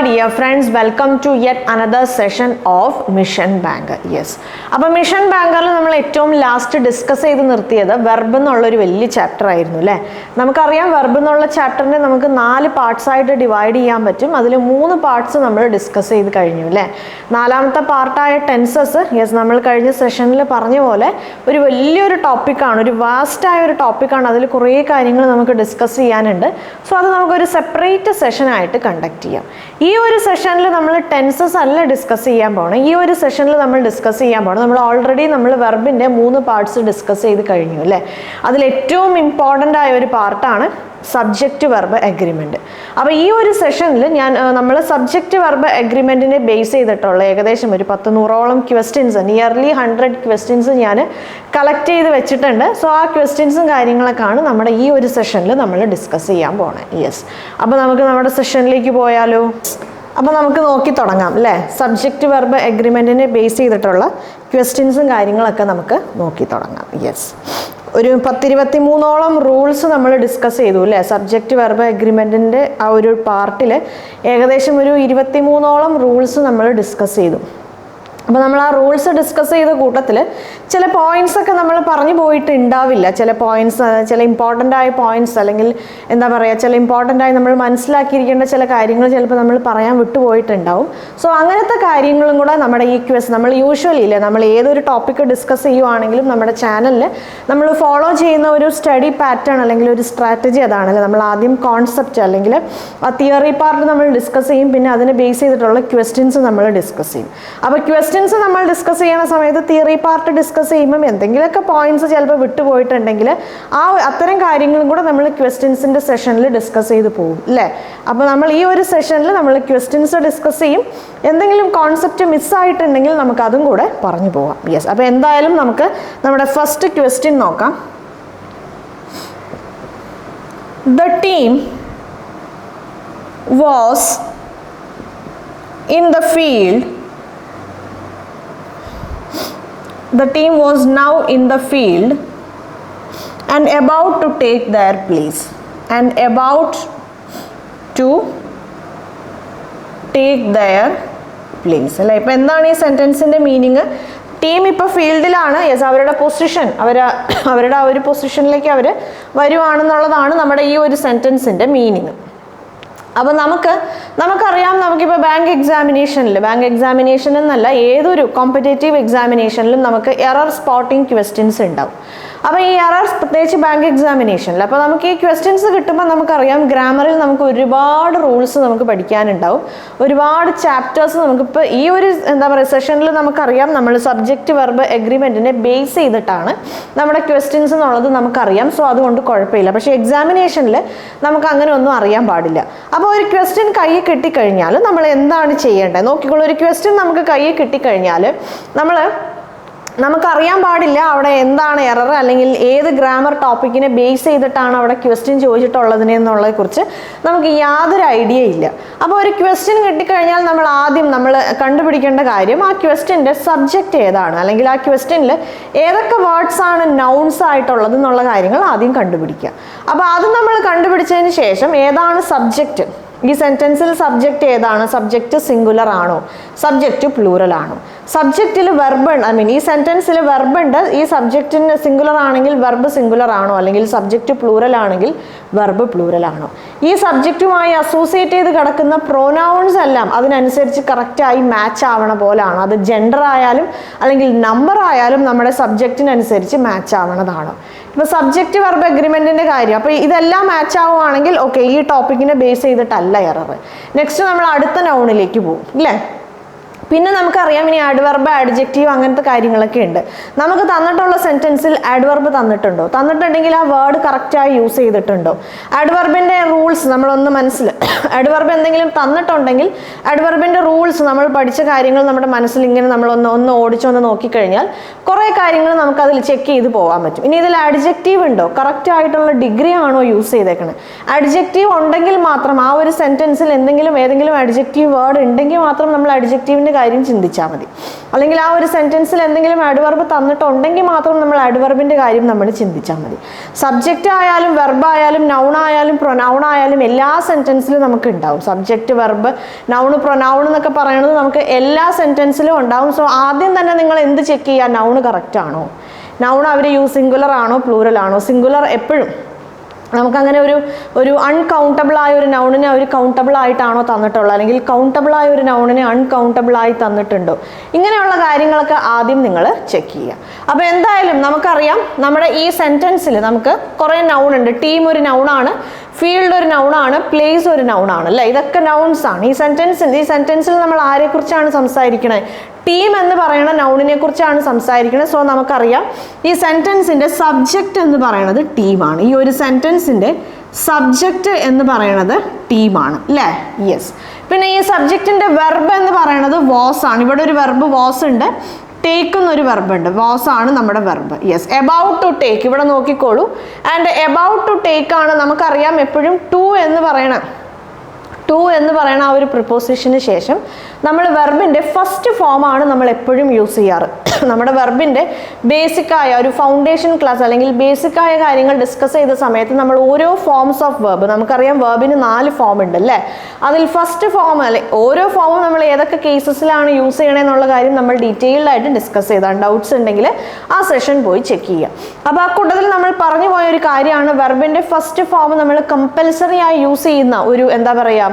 dear friends, welcome to yet another session of Mission Banker. Yes. അപ്പോൾ mission ബാങ്കറിൽ നമ്മൾ ഏറ്റവും last discuss ചെയ്ത് നിർത്തിയത് വെർബ് എന്നുള്ളൊരു വലിയ ചാപ്റ്റർ ആയിരുന്നു അല്ലേ. നമുക്കറിയാം വെർബ് എന്നുള്ള ചാപ്റ്ററിനെ നമുക്ക് 4 പാർട്സ് ആയിട്ട് ഡിവൈഡ് ചെയ്യാൻ പറ്റും. അതിൽ 3 പാർട്സ് നമ്മൾ ഡിസ്കസ് ചെയ്ത് കഴിഞ്ഞു അല്ലേ. 4ാമത്തെ പാർട്ടായ ടെൻസസ്, യെസ്, നമ്മൾ കഴിഞ്ഞ സെഷനിൽ പറഞ്ഞ പോലെ ഒരു വലിയൊരു ടോപ്പിക്കാണ്, ഒരു വാസ്റ്റായ ഒരു ടോപ്പിക്കാണ്. അതിൽ കുറേ കാര്യങ്ങൾ നമുക്ക് ഡിസ്കസ് ചെയ്യാനുണ്ട്. സോ അത് നമുക്കൊരു സെപ്പറേറ്റ് സെഷനായിട്ട് കണ്ടക്ട് ചെയ്യാം. ഈ ഒരു സെഷനിൽ നമ്മൾ ടെൻസസ് അല്ല ഡിസ്കസ് ചെയ്യാൻ പോകണം. ഈ ഒരു സെഷനിൽ നമ്മൾ ഡിസ്കസ് ചെയ്യാൻ പോകണം, നമ്മൾ ഓൾറെഡി നമ്മൾ വെർബിൻ്റെ 3 പാർട്സ് ഡിസ്കസ് ചെയ്ത് കഴിഞ്ഞു അല്ലേ. അതിൽ ഏറ്റവും ഇമ്പോർട്ടൻ്റ് ആയ ഒരു പാർട്ടാണ് സബ്ജക്റ്റ് വെർബ് എഗ്രിമെൻറ്റ്. അപ്പോൾ ഈ ഒരു സെഷനിൽ നമ്മൾ സബ്ജക്റ്റ് വെർബ് എഗ്രിമെൻറ്റിനെ ബേസ് ചെയ്തിട്ടുള്ള ഏകദേശം ഒരു 100-100ഓളം ക്വസ്റ്റ്യൻസ്, നിയർലി 100 ക്വസ്റ്റ്യൻസ് ഞാൻ കളക്ട് ചെയ്ത് വെച്ചിട്ടുണ്ട്. സോ ആ ക്വസ്റ്റ്യൻസും കാര്യങ്ങളൊക്കെയാണ് നമ്മുടെ ഈ ഒരു സെഷനിൽ നമ്മൾ ഡിസ്കസ് ചെയ്യാൻ പോണേ. യെസ്, അപ്പോൾ നമുക്ക് നമ്മുടെ സെഷനിലേക്ക് പോയാലോ. അപ്പോൾ നമുക്ക് നോക്കി തുടങ്ങാം അല്ലേ. സബ്ജക്റ്റ് വെർബ് എഗ്രിമെൻറ്റിനെ ബേസ് ചെയ്തിട്ടുള്ള ക്വസ്റ്റ്യൻസും കാര്യങ്ങളൊക്കെ നമുക്ക് നോക്കി തുടങ്ങാം. യെസ്, ഒരു 10-23ഓളം റൂൾസ് നമ്മൾ ഡിസ്കസ് ചെയ്തു അല്ലേ. സബ്ജക്റ്റ് വെർബ് എഗ്രിമെൻറ്റിൻ്റെ ആ ഒരു പാർട്ടിൽ ഏകദേശം ഒരു 23ഓളം റൂൾസ് നമ്മൾ ഡിസ്കസ് ചെയ്തു. അപ്പോൾ നമ്മൾ ആ റൂൾസ് ഡിസ്കസ് ചെയ്ത കൂട്ടത്തിൽ ചില പോയിന്റ്സ് ഒക്കെ നമ്മൾ പറഞ്ഞു പോയിട്ടുണ്ടാവില്ല. ചില പോയിന്റ്സ്, ചില ഇമ്പോർട്ടൻ്റ് ആയ പോയിന്റ്സ്, അല്ലെങ്കിൽ എന്താ പറയുക, ചില ഇമ്പോർട്ടൻ്റ് ആയി നമ്മൾ മനസ്സിലാക്കിയിരിക്കേണ്ട ചില കാര്യങ്ങൾ ചിലപ്പോൾ നമ്മൾ പറയാൻ വിട്ടുപോയിട്ടുണ്ടാവും. സോ അങ്ങനത്തെ കാര്യങ്ങളും കൂടെ നമ്മുടെ ഈ നമ്മൾ യൂഷ്വലി ഇല്ലേ, നമ്മൾ ഏതൊരു ടോപ്പിക്ക് ഡിസ്കസ് ചെയ്യുവാണെങ്കിലും നമ്മുടെ ചാനലിൽ നമ്മൾ ഫോളോ ചെയ്യുന്ന ഒരു സ്റ്റഡി പാറ്റേൺ അല്ലെങ്കിൽ ഒരു സ്ട്രാറ്റജി അതാണല്ലോ. നമ്മൾ ആദ്യം കോൺസെപ്റ്റ് അല്ലെങ്കിൽ ആ തിയറി പാർട്ട് നമ്മൾ ഡിസ്കസ് ചെയ്യും, പിന്നെ അതിനെ ബേസ് ചെയ്തിട്ടുള്ള ക്വസ്റ്റ്യൻസ് നമ്മൾ ഡിസ്കസ് ചെയ്യും. അപ്പോൾ ക്വസ്റ്റ്യൻസ് നമ്മൾ ഡിസ്കസ് ചെയ്യുന്ന സമയത്ത് തിയറി പാർട്ട് ഡിസ്കസ് ചെയ്യുമ്പം എന്തെങ്കിലുമൊക്കെ പോയിന്റ്സ് ചിലപ്പോൾ വിട്ടുപോയിട്ടുണ്ടെങ്കിൽ അത്തരം കാര്യങ്ങളും കൂടെ നമ്മൾ ക്വസ്റ്റ്യൻസിൻ്റെ സെഷനിൽ ഡിസ്കസ് ചെയ്ത് പോകും അല്ലേ. അപ്പോൾ നമ്മൾ ഈ ഒരു സെഷനിൽ നമ്മൾ ക്വസ്റ്റ്യൻസ് ഡിസ്കസ് ചെയ്യും. എന്തെങ്കിലും കോൺസെപ്റ്റ് മിസ്സായിട്ടുണ്ടെങ്കിൽ നമുക്ക് അതും കൂടെ പറഞ്ഞു പോകാം. യെസ്, അപ്പോൾ എന്തായാലും നമുക്ക് നമ്മുടെ ഫസ്റ്റ് ക്വസ്റ്റ്യൻ നോക്കാം. The team was in the field. The team was now in the field and about to take their place. And about to take their place. അല്ലേ, ഇപ്പം എന്താണ് ഈ സെൻറ്റൻസിൻ്റെ മീനിങ്? ടീം ഇപ്പോൾ ഫീൽഡിലാണ്. യെസ്, അവരുടെ പൊസിഷൻ, അവരുടെ ആ ഒരു പൊസിഷനിലേക്ക് അവർ വരുവാണെന്നുള്ളതാണ് നമ്മുടെ ഈ ഒരു സെൻറ്റൻസിൻ്റെ മീനിങ്. അപ്പോൾ നമുക്കറിയാം, നമുക്കിപ്പോൾ ബാങ്ക് എക്സാമിനേഷൻ എന്നല്ല, ഏതൊരു കോമ്പറ്റേറ്റീവ് എക്സാമിനേഷനിലും നമുക്ക് എറർ സ്പോട്ടിങ് ക്വസ്റ്റ്യൻസ് ഉണ്ടാവും. അപ്പോൾ ഈ എറർ, പ്രത്യേകിച്ച് ബാങ്ക് എക്സാമിനേഷനിൽ, അപ്പോൾ നമുക്ക് ഈ ക്വസ്റ്റ്യൻസ് കിട്ടുമ്പോൾ നമുക്കറിയാം ഗ്രാമറിൽ നമുക്ക് ഒരുപാട് റൂൾസ് നമുക്ക് പഠിക്കാനുണ്ടാവും, ഒരുപാട് ചാപ്റ്റേഴ്സ് നമുക്കിപ്പോൾ ഈ ഒരു എന്താ പറയുക സെഷനിൽ നമുക്കറിയാം. നമ്മൾ സബ്ജക്റ്റ് വെർബ് എഗ്രിമെൻറ്റിനെ ബേസ് ചെയ്തിട്ടാണ് നമ്മുടെ ക്വസ്റ്റ്യൻസ് എന്നുള്ളത് നമുക്കറിയാം. സോ അതുകൊണ്ട് കുഴപ്പമില്ല. പക്ഷേ എക്സാമിനേഷനിൽ നമുക്ക് അങ്ങനെ ഒന്നും അറിയാൻ പാടില്ല. അപ്പോൾ ഒരു ക്വസ്റ്റ്യൻ കയ്യിൽ കിട്ടിക്കഴിഞ്ഞാൽ നമ്മൾ എന്താണ് ചെയ്യേണ്ടത് നോക്കിക്കോളൂ. ഒരു ക്വസ്റ്റ്യൻ നമുക്ക് കയ്യിൽ കിട്ടിക്കഴിഞ്ഞാൽ നമുക്കറിയാൻ പാടില്ല അവിടെ എന്താണ് എറർ, അല്ലെങ്കിൽ ഏത് ഗ്രാമർ ടോപ്പിക്കിനെ ബേസ് ചെയ്തിട്ടാണ് അവിടെ ക്വസ്റ്റ്യൻ ചോദിച്ചിട്ടുള്ളതിനെന്നുള്ളതിനെ കുറിച്ച് നമുക്ക് യാതൊരു ഐഡിയ ഇല്ല. അപ്പോൾ ഒരു ക്വസ്റ്റ്യൻ കിട്ടിക്കഴിഞ്ഞാൽ നമ്മൾ ആദ്യം കണ്ടുപിടിക്കേണ്ട കാര്യം ആ ക്വസ്റ്റ്യൻ്റെ സബ്ജക്റ്റ് ഏതാണ്, അല്ലെങ്കിൽ ആ ക്വസ്റ്റ്യനിൽ ഏതൊക്കെ വേർഡ്സ് ആണ് നൗൺസ് ആയിട്ടുള്ളത് എന്നുള്ള കാര്യങ്ങൾ ആദ്യം കണ്ടുപിടിക്കുക. അപ്പോൾ അത് നമ്മൾ കണ്ടുപിടിച്ചതിന് ശേഷം ഏതാണ് സബ്ജക്റ്റ്, ഈ സെൻറ്റൻസിൽ സബ്ജക്റ്റ് ഏതാണ്, സബ്ജക്റ്റ് സിംഗുലർ ആണോ, സബ്ജക്റ്റ് പ്ലൂറൽ ആണോ, സബ്ജക്റ്റിൽ വെർബ് ഉണ്ട്, ഈ സെൻറ്റൻസിൽ വെർബ് ഉണ്ട്, ഈ സബ്ജക്റ്റിന് സിംഗുലർ ആണെങ്കിൽ വെർബ് സിംഗുലർ ആണോ, അല്ലെങ്കിൽ സബ്ജക്റ്റ് പ്ലൂറൽ ആണെങ്കിൽ വെർബ് പ്ലൂറൽ ആണോ, ഈ സബ്ജക്റ്റുമായി അസോസിയേറ്റ് ചെയ്ത് കിടക്കുന്ന പ്രോനൗൺസ് എല്ലാം അതിനനുസരിച്ച് കറക്റ്റായി മാച്ച് ആവണ പോലാണോ, അത് ജെൻഡർ ആയാലും അല്ലെങ്കിൽ നമ്പർ ആയാലും നമ്മുടെ സബ്ജക്റ്റിനനുസരിച്ച് മാച്ച് ആവണതാണോ. ഇപ്പോൾ സബ്ജക്റ്റ് വെർബ് എഗ്രിമെൻറ്റിൻ്റെ കാര്യം, അപ്പോൾ ഇതെല്ലാം മാച്ച് ആവുകയാണെങ്കിൽ ഓക്കെ, ഈ ടോപ്പിക്കിനെ ബേസ് ചെയ്തിട്ടല്ല എറർ. നെക്സ്റ്റ് നമ്മൾ അടുത്ത നൗണിലേക്ക് പോകും അല്ലേ. പിന്നെ നമുക്കറിയാം ഇനി ആഡ്വർബ്, ആഡ്ജക്റ്റീവ്, അങ്ങനത്തെ കാര്യങ്ങളൊക്കെ ഉണ്ട്. നമുക്ക് തന്നിട്ടുള്ള സെൻറ്റൻസിൽ ആഡ്വർബ് തന്നിട്ടുണ്ടെങ്കിൽ ആ വേർഡ് കറക്റ്റായി യൂസ് ചെയ്തിട്ടുണ്ടോ, ആഡ്വർബിൻ്റെ റൂൾസ് നമ്മളൊന്ന് ആഡ്വർബ് എന്തെങ്കിലും തന്നിട്ടുണ്ടെങ്കിൽ ആഡ്വർബിൻ്റെ റൂൾസ് നമ്മൾ പഠിച്ച കാര്യങ്ങൾ നമ്മുടെ മനസ്സിൽ ഇങ്ങനെ നമ്മളൊന്ന് ഓടിച്ചൊന്ന് നോക്കിക്കഴിഞ്ഞാൽ കുറേ കാര്യങ്ങൾ നമുക്കതിൽ ചെക്ക് ചെയ്ത് പോകാൻ പറ്റും. ഇനി ഇതിൽ ആഡ്ജക്റ്റീവ് ഉണ്ടോ, കറക്റ്റ് ആയിട്ടുള്ള ഡിഗ്രി ആണോ യൂസ് ചെയ്തേക്കണേ. ആഡ്ജക്റ്റീവ് ഉണ്ടെങ്കിൽ മാത്രം, ആ ഒരു സെൻറ്റൻസിൽ ഏതെങ്കിലും ആഡ്ജക്റ്റീവ് വേർഡ് ഉണ്ടെങ്കിൽ മാത്രം നമ്മൾ ആഡ്ജക്റ്റീവിൻ്റെ കാര്യം ചിന്തിച്ചാൽ മതി. അല്ലെങ്കിൽ ആ ഒരു സെൻറ്റൻസിൽ എന്തെങ്കിലും ആഡ്വർബ് തന്നിട്ടുണ്ടെങ്കിൽ മാത്രം നമ്മൾ ആഡ്വർബിൻ്റെ കാര്യം നമ്മൾ ചിന്തിച്ചാൽ മതി. സബ്ജക്റ്റ് ആയാലും വെർബ് ആയാലും നൗൺ ആയാലും പ്രൊനൗൺ ആയാലും എല്ലാ സെൻറ്റൻസിലും നമുക്ക് ഉണ്ടാവും. സബ്ജക്റ്റ് വെർബ് നൗൺ പ്രൊനൗൺ എന്നൊക്കെ പറയുന്നത് നമുക്ക് എല്ലാ സെൻറ്റൻസിലും ഉണ്ടാവും. സോ ആദ്യം തന്നെ നിങ്ങൾ എന്ത് ചെക്ക് ചെയ്യുക? നൗൺ കറക്റ്റ് ആണോ, നൗൺ അവർ സിംഗുലർ ആണോ പ്ലൂറൽ ആണോ. സിംഗുലർ എപ്പോഴും നമുക്കങ്ങനെ ഒരു അൺകൗണ്ടബിൾ ആയ ഒരു നൗണിനെ അവർ കൗണ്ടബിൾ ആയിട്ടാണോ തന്നിട്ടുള്ളത്, അല്ലെങ്കിൽ കൗണ്ടബിൾ ആയ ഒരു നൗണിനെ അൺകൗണ്ടബിൾ ആയി തന്നിട്ടുണ്ടോ, ഇങ്ങനെയുള്ള കാര്യങ്ങളൊക്കെ ആദ്യം നിങ്ങൾ ചെക്ക് ചെയ്യുക. അപ്പോൾ എന്തായാലും നമുക്കറിയാം നമ്മുടെ ഈ സെൻറ്റൻസിൽ നമുക്ക് കുറേ നൗൺ ഉണ്ട്. ടീം ഒരു നൗണാണ്, ഫീൽഡ് ഒരു നൗണാണ്, പ്ലേസ് ഒരു നൗണാണ് അല്ലേ. ഇതൊക്കെ നൗൺസ് ആണ്. ഈ സെൻറ്റൻസിൽ നമ്മൾ ആരെക്കുറിച്ചാണ് സംസാരിക്കണത്? ടീം എന്ന് പറയുന്ന നൗണിനെ കുറിച്ചാണ് സംസാരിക്കുന്നത്. സോ നമുക്കറിയാം ഈ സെൻറ്റൻസിൻ്റെ സബ്ജക്റ്റ് എന്ന് പറയുന്നത് ടീമാണ്. ഈ ഒരു സെൻറ്റൻസിൻ്റെ സബ്ജക്റ്റ് എന്ന് പറയുന്നത് ടീമാണ് അല്ലേ. യെസ്. പിന്നെ ഈ സബ്ജക്റ്റിൻ്റെ വെർബ് എന്ന് പറയുന്നത് വാസ് ആണ്. ഇവിടെ ഒരു വെർബ് വാസ് ഉണ്ട്, ടേക്ക് എന്നൊരു വെർബ് ഉണ്ട്. വാസ് ആണ് നമ്മുടെ verb. Yes. About to take ഇവിടെ നോക്കിക്കോളൂ. ആൻഡ് എബൌട്ട് ടു ടേക്ക് ആണ് നമുക്കറിയാം എപ്പോഴും ടു എന്ന് പറയുന്ന ആ ഒരു പ്രിപ്പോസിഷന് ശേഷം നമ്മൾ വെർബിൻ്റെ ഫസ്റ്റ് ഫോമാണ് നമ്മൾ എപ്പോഴും യൂസ് ചെയ്യാറ്. നമ്മുടെ വെർബിൻ്റെ ബേസിക്കായ ഒരു ഫൗണ്ടേഷൻ ക്ലാസ് അല്ലെങ്കിൽ ബേസിക്കായ കാര്യങ്ങൾ ഡിസ്കസ് ചെയ്ത സമയത്ത് നമ്മൾ ഓരോ ഫോംസ് ഓഫ് വെർബ്, നമുക്കറിയാം വെർബിന് 4 ഫോം ഉണ്ട് അല്ലേ. അതിൽ ഫസ്റ്റ് ഫോം അല്ലെ ഓരോ ഫോമും നമ്മൾ ഏതൊക്കെ കേസസിലാണ് യൂസ് ചെയ്യണമെന്നുള്ള കാര്യം നമ്മൾ ഡീറ്റെയിൽഡ് ആയിട്ട് ഡിസ്കസ് ചെയ്താണ്. ഡൗട്ട്സ് ഉണ്ടെങ്കിൽ ആ സെഷൻ പോയി ചെക്ക് ചെയ്യുക. അപ്പോൾ ആ കൂട്ടത്തിൽ നമ്മൾ പറഞ്ഞു പോയ ഒരു കാര്യമാണ് വെർബിൻ്റെ ഫസ്റ്റ് ഫോം നമ്മൾ കമ്പൽസറി ആയി യൂസ് ചെയ്യുന്ന ഒരു എന്താ പറയുക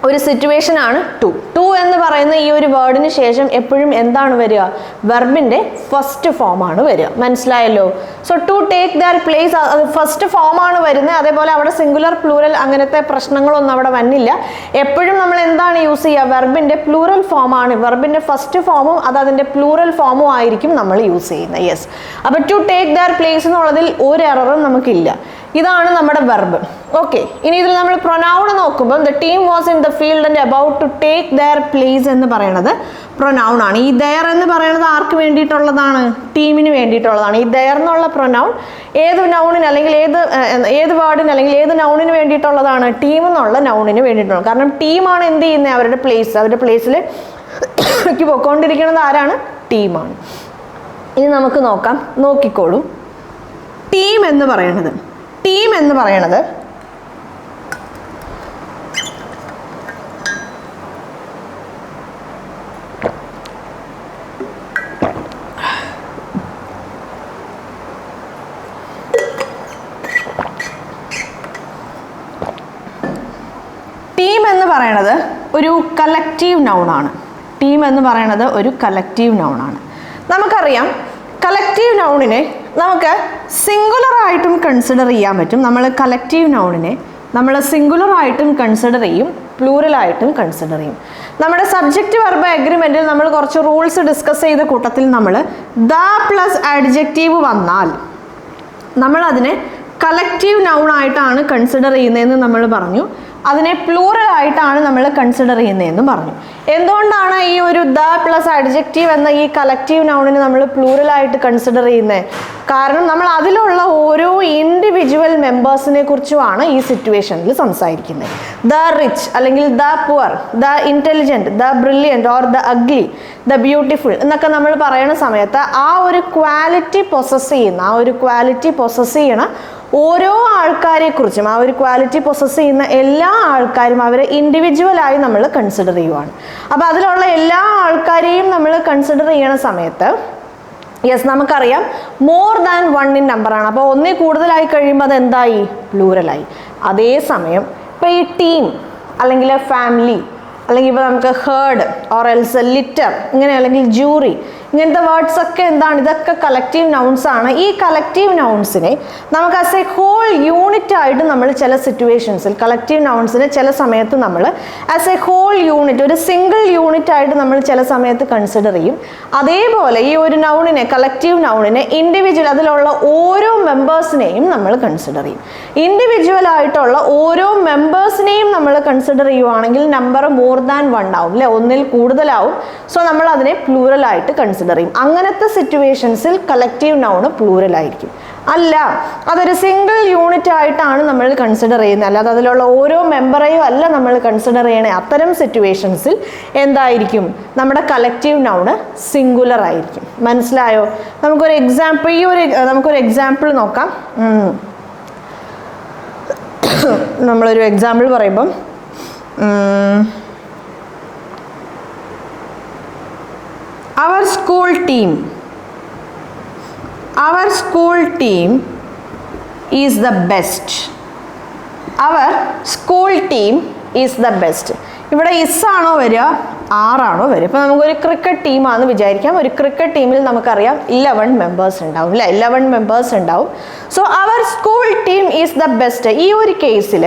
ഒരു സിറ്റുവേഷൻ ആണ് ടു എന്ന് പറയുന്ന ഈ ഒരു വേർഡിന് ശേഷം എപ്പോഴും എന്താണ് വരിക? വെർബിൻ്റെ ഫസ്റ്റ് ഫോമാണ് വരിക. മനസ്സിലായല്ലോ. So to take their place first ഫോമാണ് വരുന്നത്. അതേപോലെ അവിടെ സിംഗുലർ പ്ലൂറൽ അങ്ങനത്തെ പ്രശ്നങ്ങളൊന്നും അവിടെ വന്നില്ല. എപ്പോഴും നമ്മൾ എന്താണ് യൂസ് ചെയ്യുക? വെർബിൻ്റെ പ്ലൂറൽ ഫോമാണ്. വെർബിൻ്റെ ഫസ്റ്റ് ഫോമും അതിൻ്റെ പ്ലൂറൽ ഫോമും ആയിരിക്കും നമ്മൾ യൂസ് ചെയ്യുന്നത്. യെസ്. അപ്പോൾ ടു ടേക്ക് ദർ പ്ലേസ് എന്നുള്ളതിൽ ഒരു എററും നമുക്കില്ല. ഇതാണ് നമ്മുടെ വെർബ്. ഓക്കെ. ഇനി ഇതിൽ നമ്മൾ പ്രൊനൗൺ നോക്കുമ്പോൾ the team was in the field and about to take their place എന്ന് പറയുന്നത് പ്രൊനൗൺ ആണ്. ഈ ദെയർ എന്ന് പറയുന്നത് ആർക്ക് വേണ്ടിയിട്ടുള്ളതാണ്? ടീമിന് വേണ്ടിയിട്ടുള്ളതാണ്. ഈ ദെയർ എന്നുള്ള പ്രൊനൗൺ ഏത് നൗണിന് അല്ലെങ്കിൽ ഏത് വേർഡിന് അല്ലെങ്കിൽ ഏത് നൗണിന് വേണ്ടിയിട്ടുള്ളതാണ്? ടീം എന്നുള്ള നൗണിന് വേണ്ടിയിട്ടുള്ളത്. കാരണം ടീമാണ് എന്ത് ചെയ്യുന്നത്? അവരുടെ പ്ലേസിൽ പോയിക്കൊണ്ടിരിക്കുന്നത് ആരാണ്? ടീമാണ്. ഇനി നമുക്ക് നോക്കാം. നോക്കിക്കോളൂ. ടീം എന്ന് പറയണത് ഒരു കളക്റ്റീവ് നൗണാണ്. ടീം എന്ന് പറയുന്നത് ഒരു കളക്റ്റീവ് നൗണാണ്. നമുക്കറിയാം കളക്റ്റീവ് നൗണിനെ നമുക്ക് സിംഗുലർ ആയിട്ടും കൺസിഡർ ചെയ്യാൻ പറ്റും. നമ്മൾ കളക്റ്റീവ് നൗണിനെ നമ്മൾ സിംഗുലർ ആയിട്ടും കൺസിഡർ ചെയ്യും, പ്ലൂറലായിട്ടും കൺസിഡർ ചെയ്യും. നമ്മുടെ സബ്ജക്റ്റ് വെർബ് അഗ്രിമെൻറ്റിൽ നമ്മൾ കുറച്ച് റൂൾസ് ഡിസ്കസ് ചെയ്ത കൂട്ടത്തിൽ നമ്മൾ ദ പ്ലസ് അഡ്ജക്റ്റീവ് വന്നാൽ നമ്മളതിനെ കളക്റ്റീവ് നൗൺ ആയിട്ടാണ് കൺസിഡർ ചെയ്യുന്നതെന്ന് നമ്മൾ പറഞ്ഞു. അതിനെ പ്ലൂറൽ ആയിട്ടാണ് നമ്മൾ കൺസിഡർ ചെയ്യുന്നതെന്ന് പറഞ്ഞു. എന്തുകൊണ്ടാണ് ഈ ഒരു ദ പ്ലസ് അഡ്ജക്റ്റീവ് എന്ന ഈ കളക്റ്റീവ് നൗണിനെ നമ്മൾ പ്ലൂറലായിട്ട് കൺസിഡർ ചെയ്യുന്നത്? കാരണം നമ്മൾ അതിലുള്ള ഓരോ ഇൻഡിവിജ്വൽ മെമ്പേഴ്സിനെ കുറിച്ചുമാണ് ഈ സിറ്റുവേഷനിൽ സംസാരിക്കുന്നത്. ദ റിച്ച് അല്ലെങ്കിൽ the poor, the intelligent, the brilliant or the ugly, the beautiful എന്നൊക്കെ നമ്മൾ പറയുന്ന സമയത്ത് ആ ഒരു ക്വാളിറ്റി പൊസസ് ചെയ്യുന്ന ഓരോ ആൾക്കാരെക്കുറിച്ചും ആ ഒരു ക്വാളിറ്റി പൊസസ് ചെയ്യുന്ന എല്ലാ ആൾക്കാരും അവരെ ഇൻഡിവിജ്വലായി നമ്മൾ കൺസിഡർ ചെയ്യുവാണ്. അപ്പോൾ അതിലുള്ള എല്ലാ ആൾക്കാരെയും നമ്മൾ കൺസിഡർ ചെയ്യണ സമയത്ത് യെസ് നമുക്കറിയാം മോർ ദാൻ വൺ ഇൻ നമ്പറാണ്. അപ്പോൾ ഒന്നിൽ കൂടുതലായി കഴിയുമ്പോൾ അത് എന്തായി? പ്ലൂറലായി. അതേസമയം ഇപ്പോൾ ഈ ടീം അല്ലെങ്കിൽ ഫാമിലി അല്ലെങ്കിൽ ഇപ്പോൾ നമുക്ക് ഹേർഡ് ഓർ എൽസ് ലിറ്റർ ഇങ്ങനെ അല്ലെങ്കിൽ ജൂറി ഇങ്ങനത്തെ വേർഡ്സ് ഒക്കെ എന്താണ്? ഇതൊക്കെ കളക്റ്റീവ് നൗൺസ് ആണ്. ഈ കളക്റ്റീവ് നൗൺസിനെ നമുക്ക് ആസ് എ ഹോൾ യൂണിറ്റ് ആയിട്ട് നമ്മൾ ചില സിറ്റുവേഷൻസിൽ കളക്റ്റീവ് നൗൺസിനെ ചില സമയത്ത് നമ്മൾ ആസ് എ ഹോൾ യൂണിറ്റ് ഒരു സിംഗിൾ യൂണിറ്റ് ആയിട്ട് നമ്മൾ ചില സമയത്ത് കൺസിഡർ ചെയ്യും. അതേപോലെ ഈ ഒരു നൗണിനെ കളക്റ്റീവ് നൗണിനെ ഇൻഡിവിജ്വൽ അതിലുള്ള ഓരോ മെമ്പേഴ്സിനെയും നമ്മൾ കൺസിഡർ ചെയ്യും. ഇൻഡിവിജ്വൽ ആയിട്ടുള്ള ഓരോ മെമ്പേഴ്സിനെയും നമ്മൾ കൺസിഡർ ചെയ്യുവാണെങ്കിൽ നമ്പർ മോർ ദാൻ വൺ ആവും അല്ലേ, ഒന്നിൽ കൂടുതലാവും. സോ നമ്മൾ അതിനെ പ്ലൂറലായിട്ട് കൺസിഡർ കൺസിഡർ ചെയ്യും. അങ്ങനത്തെ സിറ്റുവേഷൻസിൽ കളക്റ്റീവ് നൗണ് പ്ലൂറൽ ആയിരിക്കും. അല്ല, അതൊരു സിംഗിൾ യൂണിറ്റ് ആയിട്ടാണ് നമ്മൾ കൺസിഡർ ചെയ്യുന്നത്, അല്ലാതെ അതിലുള്ള ഓരോ മെമ്പറെയും അല്ല നമ്മൾ കൺസിഡർ ചെയ്യണേ. അത്തരം സിറ്റുവേഷൻസിൽ എന്തായിരിക്കും? നമ്മുടെ കളക്റ്റീവ് നൗണ് സിംഗുലർ ആയിരിക്കും. മനസ്സിലായോ? നമുക്കൊരു എക്സാമ്പിൾ നോക്കാം. നമ്മളൊരു എക്സാമ്പിൾ പറയുമ്പം our school team is the best. Our school team is the best. ഇവിടെ ഇസ് ആണോ വരിക, ആറാണോ വരിക? ഇപ്പോൾ നമുക്കൊരു ക്രിക്കറ്റ് ടീമാണെന്ന് വിചാരിക്കാം. ഒരു ക്രിക്കറ്റ് ടീമിൽ നമുക്കറിയാം 11 മെമ്പേഴ്സ് ഉണ്ടാവും അല്ലേ? 11 മെമ്പേഴ്സ് ഉണ്ടാവും. So our school team is the best. ഈ ഒരു കേസിൽ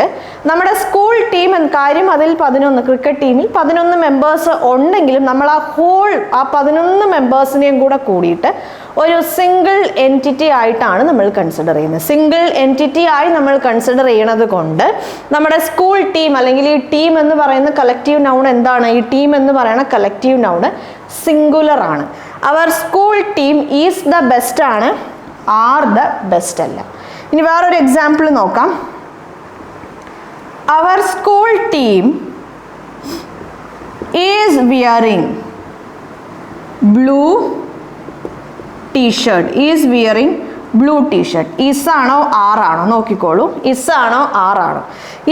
നമ്മുടെ സ്കൂൾ ടീം എന്ന കാര്യം അതിൽ 11 ക്രിക്കറ്റ് ടീമിൽ 11 മെമ്പേഴ്സ് ഉണ്ടെങ്കിലും നമ്മൾ ആ 11 മെമ്പേഴ്സിനെയും കൂടെ കൂടിയിട്ട് ഒരു സിംഗിൾ എൻറ്റിറ്റി ആയിട്ടാണ് നമ്മൾ കൺസിഡർ ചെയ്യുന്നത്. സിംഗിൾ എൻറ്റിറ്റി ആയി നമ്മൾ കൺസിഡർ ചെയ്യണത് കൊണ്ട് നമ്മുടെ സ്കൂൾ ടീം അല്ലെങ്കിൽ ഈ ടീം എന്ന് പറയുന്ന കളക്റ്റീവ് നൗൺ എന്താണ്? ഈ ടീം എന്ന് പറയുന്ന കളക്റ്റീവ് നൗൺ സിംഗുലർ ആണ്. Our school team is the best ആണ്, ആർ ദ ബെസ്റ്റ് അല്ല. ഇനി വേറൊരു എക്സാമ്പിൾ നോക്കാം. Our school team is wearing blue t-shirt. Is wearing blue t-shirt. Is ആണോ ആറാണോ? നോക്കിക്കോളൂ, ഇസ് ആണോ ആറാണോ?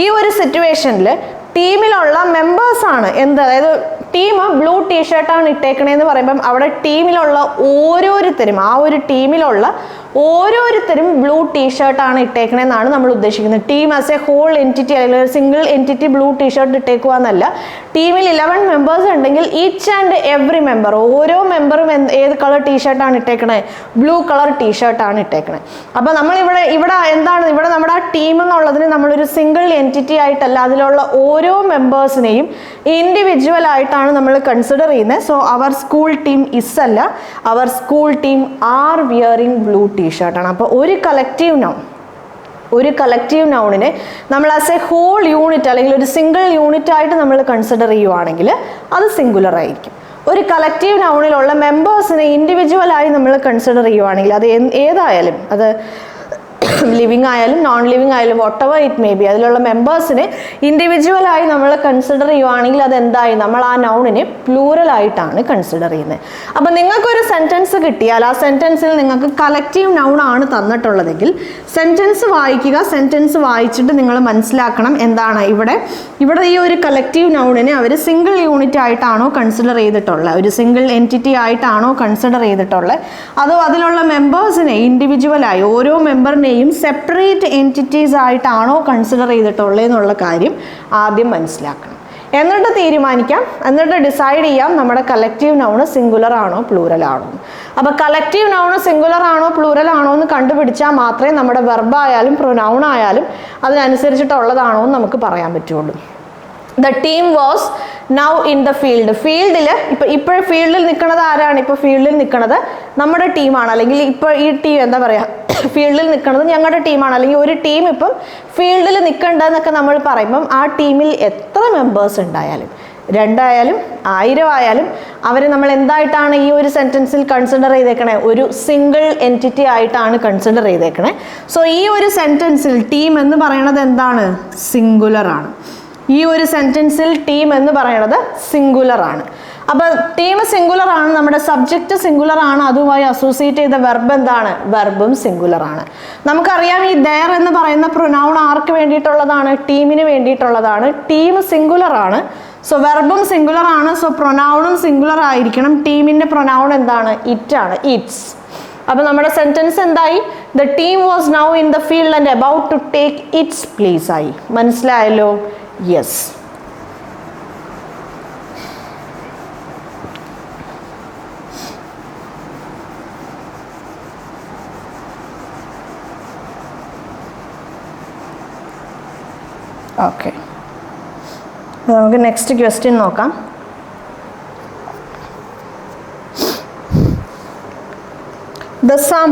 ഈ ഒരു സിറ്റുവേഷനിൽ ടീമിലുള്ള മെമ്പേഴ്സാണ് എന്ത്, അതായത് ടീം ബ്ലൂ ടീഷർട്ടാണ് ഇട്ടേക്കണേന്ന് പറയുമ്പം അവിടെ ടീമിലുള്ള ഓരോരുത്തരും, ആ ഒരു ടീമിലുള്ള ഓരോരുത്തരും ബ്ലൂ ടീഷർട്ടാണ് ഇട്ടേക്കണേന്നാണ് നമ്മൾ ഉദ്ദേശിക്കുന്നത്. Team as a whole entity അല്ലെങ്കിൽ ഒരു സിംഗിൾ എൻറ്റിറ്റി ബ്ലൂ ടീഷർട്ട് ഇട്ടേക്കുക എന്നല്ല. ടീമിൽ 11 മെമ്പേഴ്സ് ഉണ്ടെങ്കിൽ ഈച്ച് ആൻഡ് എവറി മെമ്പർ, ഓരോ മെമ്പറും ഏത് കളർ ടീഷർട്ടാണ് ഇട്ടേക്കണേ? ബ്ലൂ കളർ ടീഷർട്ടാണ് ഇട്ടേക്കണേ. അപ്പോൾ നമ്മളിവിടെ എന്താണ് ഇവിടെ നമ്മുടെ ആ ടീം എന്നുള്ളതിന് നമ്മളൊരു സിംഗിൾ എൻറ്റിറ്റി ആയിട്ടല്ല, അതിലുള്ള ഓരോ മെമ്പേഴ്സിനെയും ഇൻഡിവിജ്വൽ ആയിട്ടാണ് നമ്മൾ കൺസിഡർ ചെയ്യുന്നത്. So our school team is അല്ല, our school team are wearing blue ടീഷർട്ടാണ്. അപ്പോൾ ഒരു കളക്റ്റീവ് നൗണിനെ നമ്മൾ ആസ് എ ഹോൾ യൂണിറ്റ് അല്ലെങ്കിൽ ഒരു സിംഗിൾ യൂണിറ്റ് ആയിട്ട് നമ്മൾ കൺസിഡർ ചെയ്യുവാണെങ്കിൽ അത് സിംഗുലർ ആയിരിക്കും. ഒരു കളക്റ്റീവ് നൗണിലുള്ള മെമ്പേഴ്സിനെ ഇൻഡിവിജ്വലായി നമ്മൾ കൺസിഡർ ചെയ്യുവാണെങ്കിൽ അത് ഏതായാലും, അത് ലിവിങ് ആയാലും നോൺ ലിവിങ് ആയാലും വോട്ടെവർ ഇറ്റ് മേ ബി, അതിലുള്ള മെമ്പേഴ്സിനെ ഇൻഡിവിജ്വലായി നമ്മൾ കൺസിഡർ ചെയ്യുവാണെങ്കിൽ അത് എന്തായി? നമ്മൾ ആ നൗണിനെ പ്ലൂറൽ ആയിട്ടാണ് കൺസിഡർ ചെയ്യുന്നത്. അപ്പം നിങ്ങൾക്കൊരു സെൻറ്റൻസ് കിട്ടിയാൽ ആ സെൻറ്റൻസിൽ നിങ്ങൾക്ക് കളക്റ്റീവ് നൗൺ ആണ് തന്നിട്ടുള്ളതെങ്കിൽ സെൻറ്റൻസ് വായിക്കുക. സെൻറ്റൻസ് വായിച്ചിട്ട് നിങ്ങൾ മനസ്സിലാക്കണം എന്താണ് ഇവിടെ ഈ ഒരു കളക്റ്റീവ് നൗണിനെ അവർ സിംഗിൾ യൂണിറ്റ് ആയിട്ടാണോ കൺസിഡർ ചെയ്തിട്ടുള്ളത്, ഒരു സിംഗിൾ എൻറ്റിറ്റി ആയിട്ടാണോ കൺസിഡർ ചെയ്തിട്ടുള്ളത്, അതോ അതിലുള്ള മെമ്പേഴ്സിനെ ഇൻഡിവിജ്വലായി ഓരോ മെമ്പറിനെയും സെപ്പറേറ്റ് എൻറ്റിറ്റീസ് ആയിട്ടാണോ കൺസിഡർ ചെയ്തിട്ടുള്ളത് എന്നുള്ള കാര്യം ആദ്യം മനസ്സിലാക്കണം. എന്നിട്ട് തീരുമാനിക്കാം, എന്നിട്ട് ഡിസൈഡ് ചെയ്യാം നമ്മുടെ കളക്റ്റീവ് നൗണ് സിംഗുലർ ആണോ പ്ലൂറൽ ആണോ. അപ്പോൾ കളക്റ്റീവ് നൗണ് സിംഗുലർ ആണോ പ്ലൂറൽ ആണോ എന്ന് കണ്ടുപിടിച്ചാൽ മാത്രമേ നമ്മുടെ വെർബായാലും പ്രൊനൗൺ ആയാലും അതിനനുസരിച്ചിട്ടുള്ളതാണോ എന്ന് നമുക്ക് പറയാൻ പറ്റുള്ളൂ. The team was now in the field. ഫീൽഡിൽ ഇപ്പോൾ ഫീൽഡിൽ നിൽക്കുന്നത് ആരാണ്? ഇപ്പോൾ ഫീൽഡിൽ നിൽക്കുന്നത് നമ്മുടെ ടീമാണ്, അല്ലെങ്കിൽ ഇപ്പോൾ ഈ ടീം എന്താ പറയുക, ഫീൽഡിൽ നിൽക്കുന്നത് ഞങ്ങളുടെ ടീമാണ്, അല്ലെങ്കിൽ ഒരു ടീം ഇപ്പം ഫീൽഡിൽ നിൽക്കേണ്ടതെന്നൊക്കെ നമ്മൾ പറയുമ്പം ആ ടീമിൽ എത്ര മെമ്പേഴ്സ് ഉണ്ടായാലും, 2 ആയാലും 1000 ആയാലും അവരെ നമ്മൾ എന്തായിട്ടാണ് ഈ ഒരു സെൻറ്റൻസിൽ കൺസിഡർ ചെയ്തേക്കണേ? ഒരു സിംഗിൾ എൻറ്റിറ്റി ആയിട്ടാണ് കൺസിഡർ ചെയ്തേക്കണേ. സോ ഈ ഒരു സെൻറ്റൻസിൽ ടീം എന്ന് പറയുന്നത് എന്താണ്? സിംഗുലർ ആണ്. ഈ ഒരു സെൻറ്റൻസിൽ ടീം എന്ന് പറയുന്നത് സിംഗുലർ ആണ്. അപ്പോൾ ടീം സിംഗുലർ ആണ്, നമ്മുടെ സബ്ജക്റ്റ് സിംഗുലർ ആണ്, അതുമായി അസോസിയേറ്റ് ചെയ്ത വെർബ് എന്താണ്? വെർബും സിംഗുലർ ആണ്. നമുക്കറിയാം ഈ ദെയർ എന്ന് പറയുന്ന പ്രൊനൗൺ ആർക്ക് വേണ്ടിയിട്ടുള്ളതാണ്? ടീമിന് വേണ്ടിയിട്ടുള്ളതാണ്. ടീം സിംഗുലർ ആണ്, സോ വെർബും സിംഗുലർ ആണ്, സോ പ്രൊനൗണും സിംഗുലർ ആയിരിക്കണം. ടീമിൻ്റെ പ്രൊനൗൺ എന്താണ്? ഇറ്റ് ആണ്, ഇറ്റ്സ്. അപ്പോൾ നമ്മുടെ സെൻറ്റൻസ് എന്തായി? The team was now in the field and about to take its place ആയി. മനസ്സിലായല്ലോ? യെസ്. ഓക്കെ, നമുക്ക് നെക്സ്റ്റ് ക്വസ്റ്റ്യൻ നോക്കാം. The sum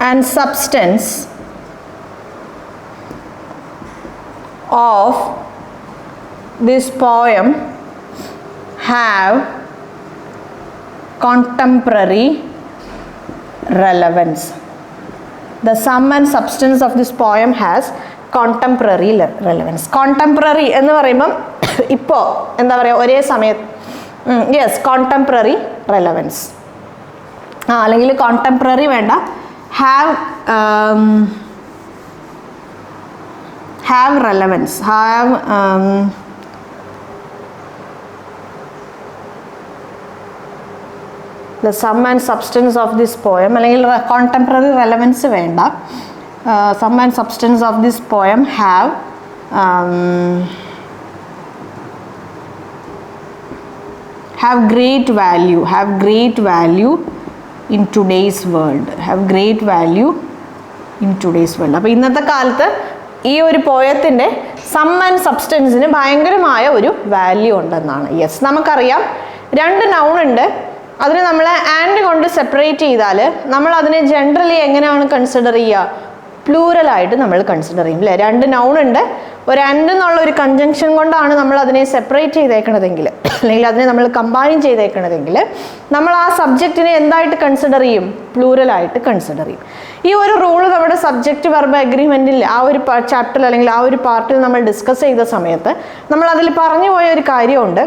and substance of this poem have contemporary relevance. The sum and substance of this poem has contemporary relevance. Contemporary എന്ന് പറയുമ്പം ഇപ്പോൾ എന്താ പറയുക ഒരേ സമയത്ത് യെസ് കോണ്ടംപററി റെലവൻസ് അല്ലെങ്കിൽ കോണ്ടംപററി വേണ്ട have relevance the sum and substance of this poem അല്ലെങ്കിൽ contemporary relevance വേണ്ട sum and substance of this poem have great value in today's world. അപ്പോൾ ഇന്നത്തെ കാലത്ത് ഈ ഒരു പോയത്തിൻ്റെ സം ആൻഡ് സബ്സ്റ്റൻസിന് ഭയങ്കരമായ ഒരു വാല്യൂ ഉണ്ടെന്നാണ്. യെസ്, നമുക്കറിയാം രണ്ട് നൗൺ ഉണ്ട്, അതിന് നമ്മൾ ആൻഡ് കൊണ്ട് സെപ്പറേറ്റ് ചെയ്താൽ നമ്മൾ അതിനെ ജനറലി എങ്ങനെയാണ് കൺസിഡർ ചെയ്യുക? പ്ലൂറലായിട്ട് നമ്മൾ കൺസിഡർ ചെയ്യും അല്ലേ? രണ്ട് നൗൺ ഉണ്ട്, ഒരു ആൻഡ് എന്നുള്ള ഒരു കൺജങ്ഷൻ കൊണ്ടാണ് നമ്മൾ അതിനെ സെപ്പറേറ്റ് ചെയ്തേക്കണതെങ്കിൽ അല്ലെങ്കിൽ അതിനെ നമ്മൾ കമ്പൈൻ ചെയ്തേക്കണതെങ്കിൽ നമ്മൾ ആ സബ്ജക്റ്റിനെ എന്തായിട്ട് കൺസിഡർ ചെയ്യും? പ്ലൂറലായിട്ട് കൺസിഡർ ചെയ്യും. ഈ ഒരു റൂള് നമ്മുടെ സബ്ജക്റ്റ് വെർബ് അഗ്രിമെൻറ്റിൽ ആ ഒരു ചാപ്റ്ററിൽ അല്ലെങ്കിൽ ആ ഒരു പാർട്ടിൽ നമ്മൾ ഡിസ്കസ് ചെയ്ത സമയത്ത് നമ്മൾ അതിൽ പറഞ്ഞു പോയ ഒരു കാര്യമുണ്ട്.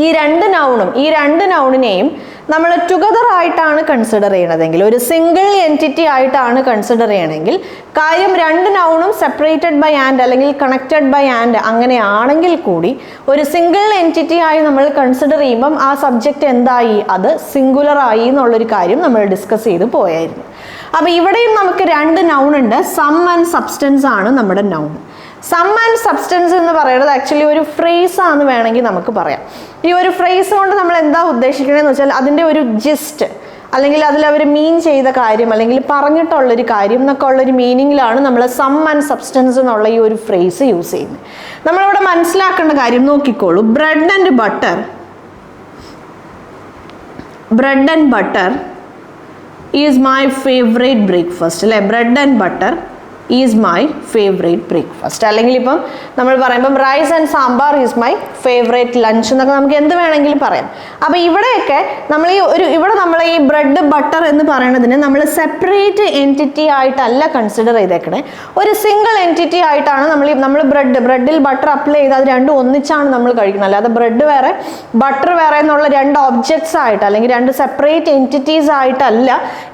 ഈ രണ്ട് നൗണിനെയും നമ്മൾ ടുഗദർ ആയിട്ടാണ് കൺസിഡർ ചെയ്യണതെങ്കിൽ, ഒരു സിംഗിൾ എൻറ്റിറ്റി ആയിട്ടാണ് കൺസിഡർ ചെയ്യണമെങ്കിൽ, കാര്യം രണ്ട് നൗണും സെപ്പറേറ്റഡ് ബൈ ആൻഡ് അല്ലെങ്കിൽ കണക്റ്റഡ് ബൈ ആൻഡ് അങ്ങനെയാണെങ്കിൽ കൂടി ഒരു സിംഗിൾ എൻറ്റിറ്റി ആയി നമ്മൾ കൺസിഡർ ചെയ്യുമ്പം ആ സബ്ജക്റ്റ് എന്തായി? അത് സിംഗുലർ ആയി എന്നുള്ളൊരു കാര്യം നമ്മൾ ഡിസ്കസ് ചെയ്ത് പോയായിരുന്നു. അപ്പോൾ ഇവിടെയും നമുക്ക് രണ്ട് നൗൺ ഉണ്ട്, സം ആൻഡ് സബ്സ്റ്റൻസ് ആണ് നമ്മുടെ നൗൺ. സം ആൻഡ് സബ്സ്റ്റൻസ് എന്ന് പറയുന്നത് ആക്ച്വലി ഒരു ഫ്രേസ് ആണെന്ന് വേണമെങ്കിൽ നമുക്ക് പറയാം. ഈ ഒരു ഫ്രേസ് കൊണ്ട് നമ്മൾ എന്താ ഉദ്ദേശിക്കണമെന്ന് വെച്ചാൽ അതിൻ്റെ ഒരു ജിസ്റ്റ് അല്ലെങ്കിൽ അതിൽ അവർ മീൻ ചെയ്ത കാര്യം അല്ലെങ്കിൽ പറഞ്ഞിട്ടുള്ളൊരു കാര്യം എന്നൊക്കെ ഉള്ളൊരു മീനിങ്ങിലാണ് നമ്മൾ സം ആൻഡ് സബ്സ്റ്റൻസ് എന്നുള്ള ഈ ഒരു ഫ്രേസ് യൂസ് ചെയ്യുന്നത്. നമ്മളിവിടെ മനസ്സിലാക്കേണ്ട കാര്യം നോക്കിക്കോളൂ. Bread and butter is my favourite breakfast അല്ലേ? Bread and butter is my favourite breakfast. അല്ലെങ്കിൽ ഇപ്പം നമ്മൾ പറയുമ്പം rice and sambar is my favourite lunch എന്നൊക്കെ നമുക്ക് എന്ത് വേണമെങ്കിലും പറയാം. അപ്പോൾ ഇവിടെയൊക്കെ നമ്മൾ നമ്മൾ ഈ ബ്രെഡ് ബട്ടർ എന്ന് പറയുന്നതിന് നമ്മൾ സെപ്പറേറ്റ് എൻറ്റിറ്റി ആയിട്ടല്ല കൺസിഡർ ചെയ്തേക്കണേ, ഒരു സിംഗിൾ എൻറ്റിറ്റി ആയിട്ടാണ് നമ്മൾ ബ്രെഡിൽ ബട്ടർ അപ്ലൈ ചെയ്ത് അത് രണ്ടും ഒന്നിച്ചാണ് നമ്മൾ കഴിക്കുന്നത്. അല്ലാതെ ബ്രെഡ് വേറെ ബട്ടർ വേറെ എന്നുള്ള രണ്ട് ഒബ്ജക്ട്സ് ആയിട്ട് അല്ലെങ്കിൽ രണ്ട് സെപ്പറേറ്റ് എൻറ്റിറ്റീസ് ആയിട്ടല്ല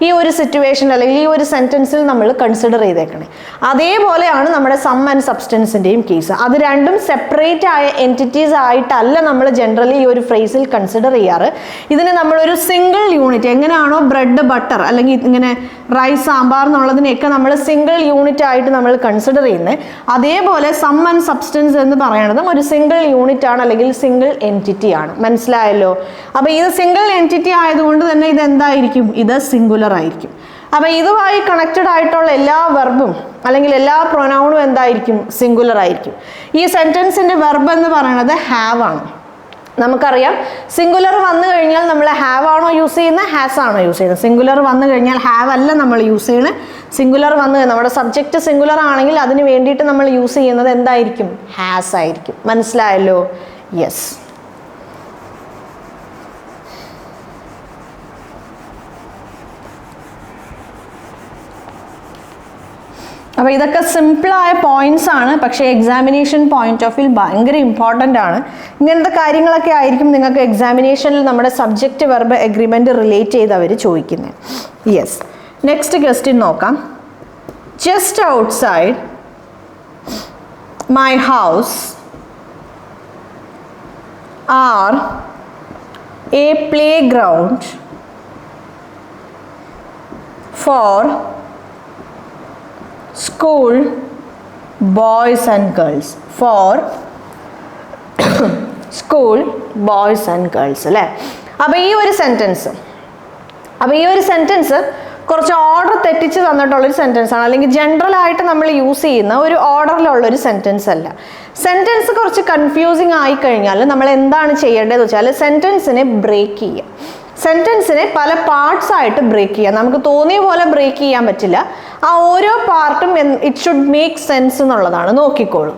ഈ ഒരു സിറ്റുവേഷൻ അല്ലെങ്കിൽ ഈ ഒരു സെൻറ്റൻസിൽ നമ്മൾ കൺസിഡർ ചെയ്തേക്കണേ. അതേപോലെയാണ് നമ്മുടെ സം ആൻഡ് സബ്സ്റ്റൻസിൻ്റെയും കേസ്. അത് രണ്ടും സെപ്പറേറ്റ് ആയ എൻറ്റിറ്റീസ് ആയിട്ടല്ല നമ്മൾ ജനറലി ഈ ഒരു ഫ്രേസിൽ കൺസിഡർ ചെയ്യാറ്. ഇതിന് നമ്മളൊരു സിംഗിൾ യൂണിറ്റ്, എങ്ങനെയാണോ ബ്രെഡ് ബട്ടർ അല്ലെങ്കിൽ ഇങ്ങനെ റൈസ് സാമ്പാർ എന്നുള്ളതിനെയൊക്കെ നമ്മൾ സിംഗിൾ യൂണിറ്റ് ആയിട്ട് നമ്മൾ കൺസിഡർ ചെയ്യുന്നത്, അതേപോലെ സം ആൻഡ് സബ്സ്റ്റൻസ് എന്ന് പറയുന്നതും ഒരു സിംഗിൾ യൂണിറ്റ് ആണ് അല്ലെങ്കിൽ സിംഗിൾ എൻറ്റിറ്റി ആണ്. മനസ്സിലായല്ലോ? അപ്പോൾ ഇത് സിംഗിൾ എൻറ്റിറ്റി ആയതുകൊണ്ട് തന്നെ ഇത് എന്തായിരിക്കും? ഇത് സിംഗുലർ ആയിരിക്കും. അപ്പോൾ ഇതുമായി കണക്റ്റഡ് ആയിട്ടുള്ള എല്ലാ വെർബും അല്ലെങ്കിൽ എല്ലാ പ്രൊനൗണും എന്തായിരിക്കും? സിംഗുലർ ആയിരിക്കും. ഈ സെൻറ്റൻസിൻ്റെ വെർബ് എന്ന് പറയുന്നത് ഹാവ് ആണ്. നമുക്കറിയാം സിംഗുലർ വന്നു കഴിഞ്ഞാൽ നമ്മൾ ഹാവ് ആണോ യൂസ് ചെയ്യുന്നത്, ഹാസ് ആണോ യൂസ് ചെയ്യുന്നത്? സിംഗുലർ വന്നു കഴിഞ്ഞാൽ ഹാവ് അല്ല നമ്മൾ യൂസ് ചെയ്യുന്നത്. സിംഗുലർ വന്നു നമ്മുടെ സബ്ജക്റ്റ് സിംഗുലർ ആണെങ്കിൽ അതിന് വേണ്ടിയിട്ട് നമ്മൾ യൂസ് ചെയ്യുന്നത് എന്തായിരിക്കും? ഹാസ് ആയിരിക്കും. മനസ്സിലായല്ലോ? യെസ്. അപ്പോൾ ഇതൊക്കെ സിമ്പിളായ പോയിന്റ്സ് ആണ്, പക്ഷേ എക്സാമിനേഷൻ പോയിന്റ് ഓഫ് വ്യൂ ഭയങ്കര ഇമ്പോർട്ടൻ്റ് ആണ്. ഇങ്ങനത്തെ കാര്യങ്ങളൊക്കെ ആയിരിക്കും നിങ്ങൾക്ക് എക്സാമിനേഷനിൽ നമ്മുടെ സബ്ജക്റ്റ് വെർബ് എഗ്രിമെൻറ്റ് റിലേറ്റ് ചെയ്ത് അവർ ചോദിക്കുന്നത്. യെസ്, നെക്സ്റ്റ് ക്വസ്റ്റ്യൻ നോക്കാം. Just outside my house are a play ground for school boys and girls. For school boys and girls അല്ലേ? അപ്പോൾ ഈ ഒരു സെൻറ്റൻസ് കുറച്ച് ഓർഡർ തെറ്റിച്ച് തന്നിട്ടുള്ളൊരു സെൻറ്റൻസ് ആണ്, അല്ലെങ്കിൽ ജനറൽ ആയിട്ട് നമ്മൾ യൂസ് ചെയ്യുന്ന ഒരു ഓർഡറിലുള്ളൊരു സെൻറ്റൻസ് അല്ല. സെൻറ്റൻസ് കുറച്ച് കൺഫ്യൂസിങ് ആയി കഴിഞ്ഞാൽ നമ്മൾ എന്താണ് ചെയ്യേണ്ടതെന്ന് വെച്ചാൽ സെൻറ്റൻസിനെ ബ്രേക്ക് ചെയ്യുക. സെൻറ്റൻസിനെ പല പാർട്സ് ആയിട്ട് ബ്രേക്ക് ചെയ്യാം. നമുക്ക് തോന്നിയ പോലെ ബ്രേക്ക് ചെയ്യാൻ പറ്റില്ല. ആ ഓരോ പാർട്ടും ഇറ്റ് ഷുഡ് മേക്ക് സെൻസ് എന്നുള്ളതാണ്. നോക്കിക്കോളൂ,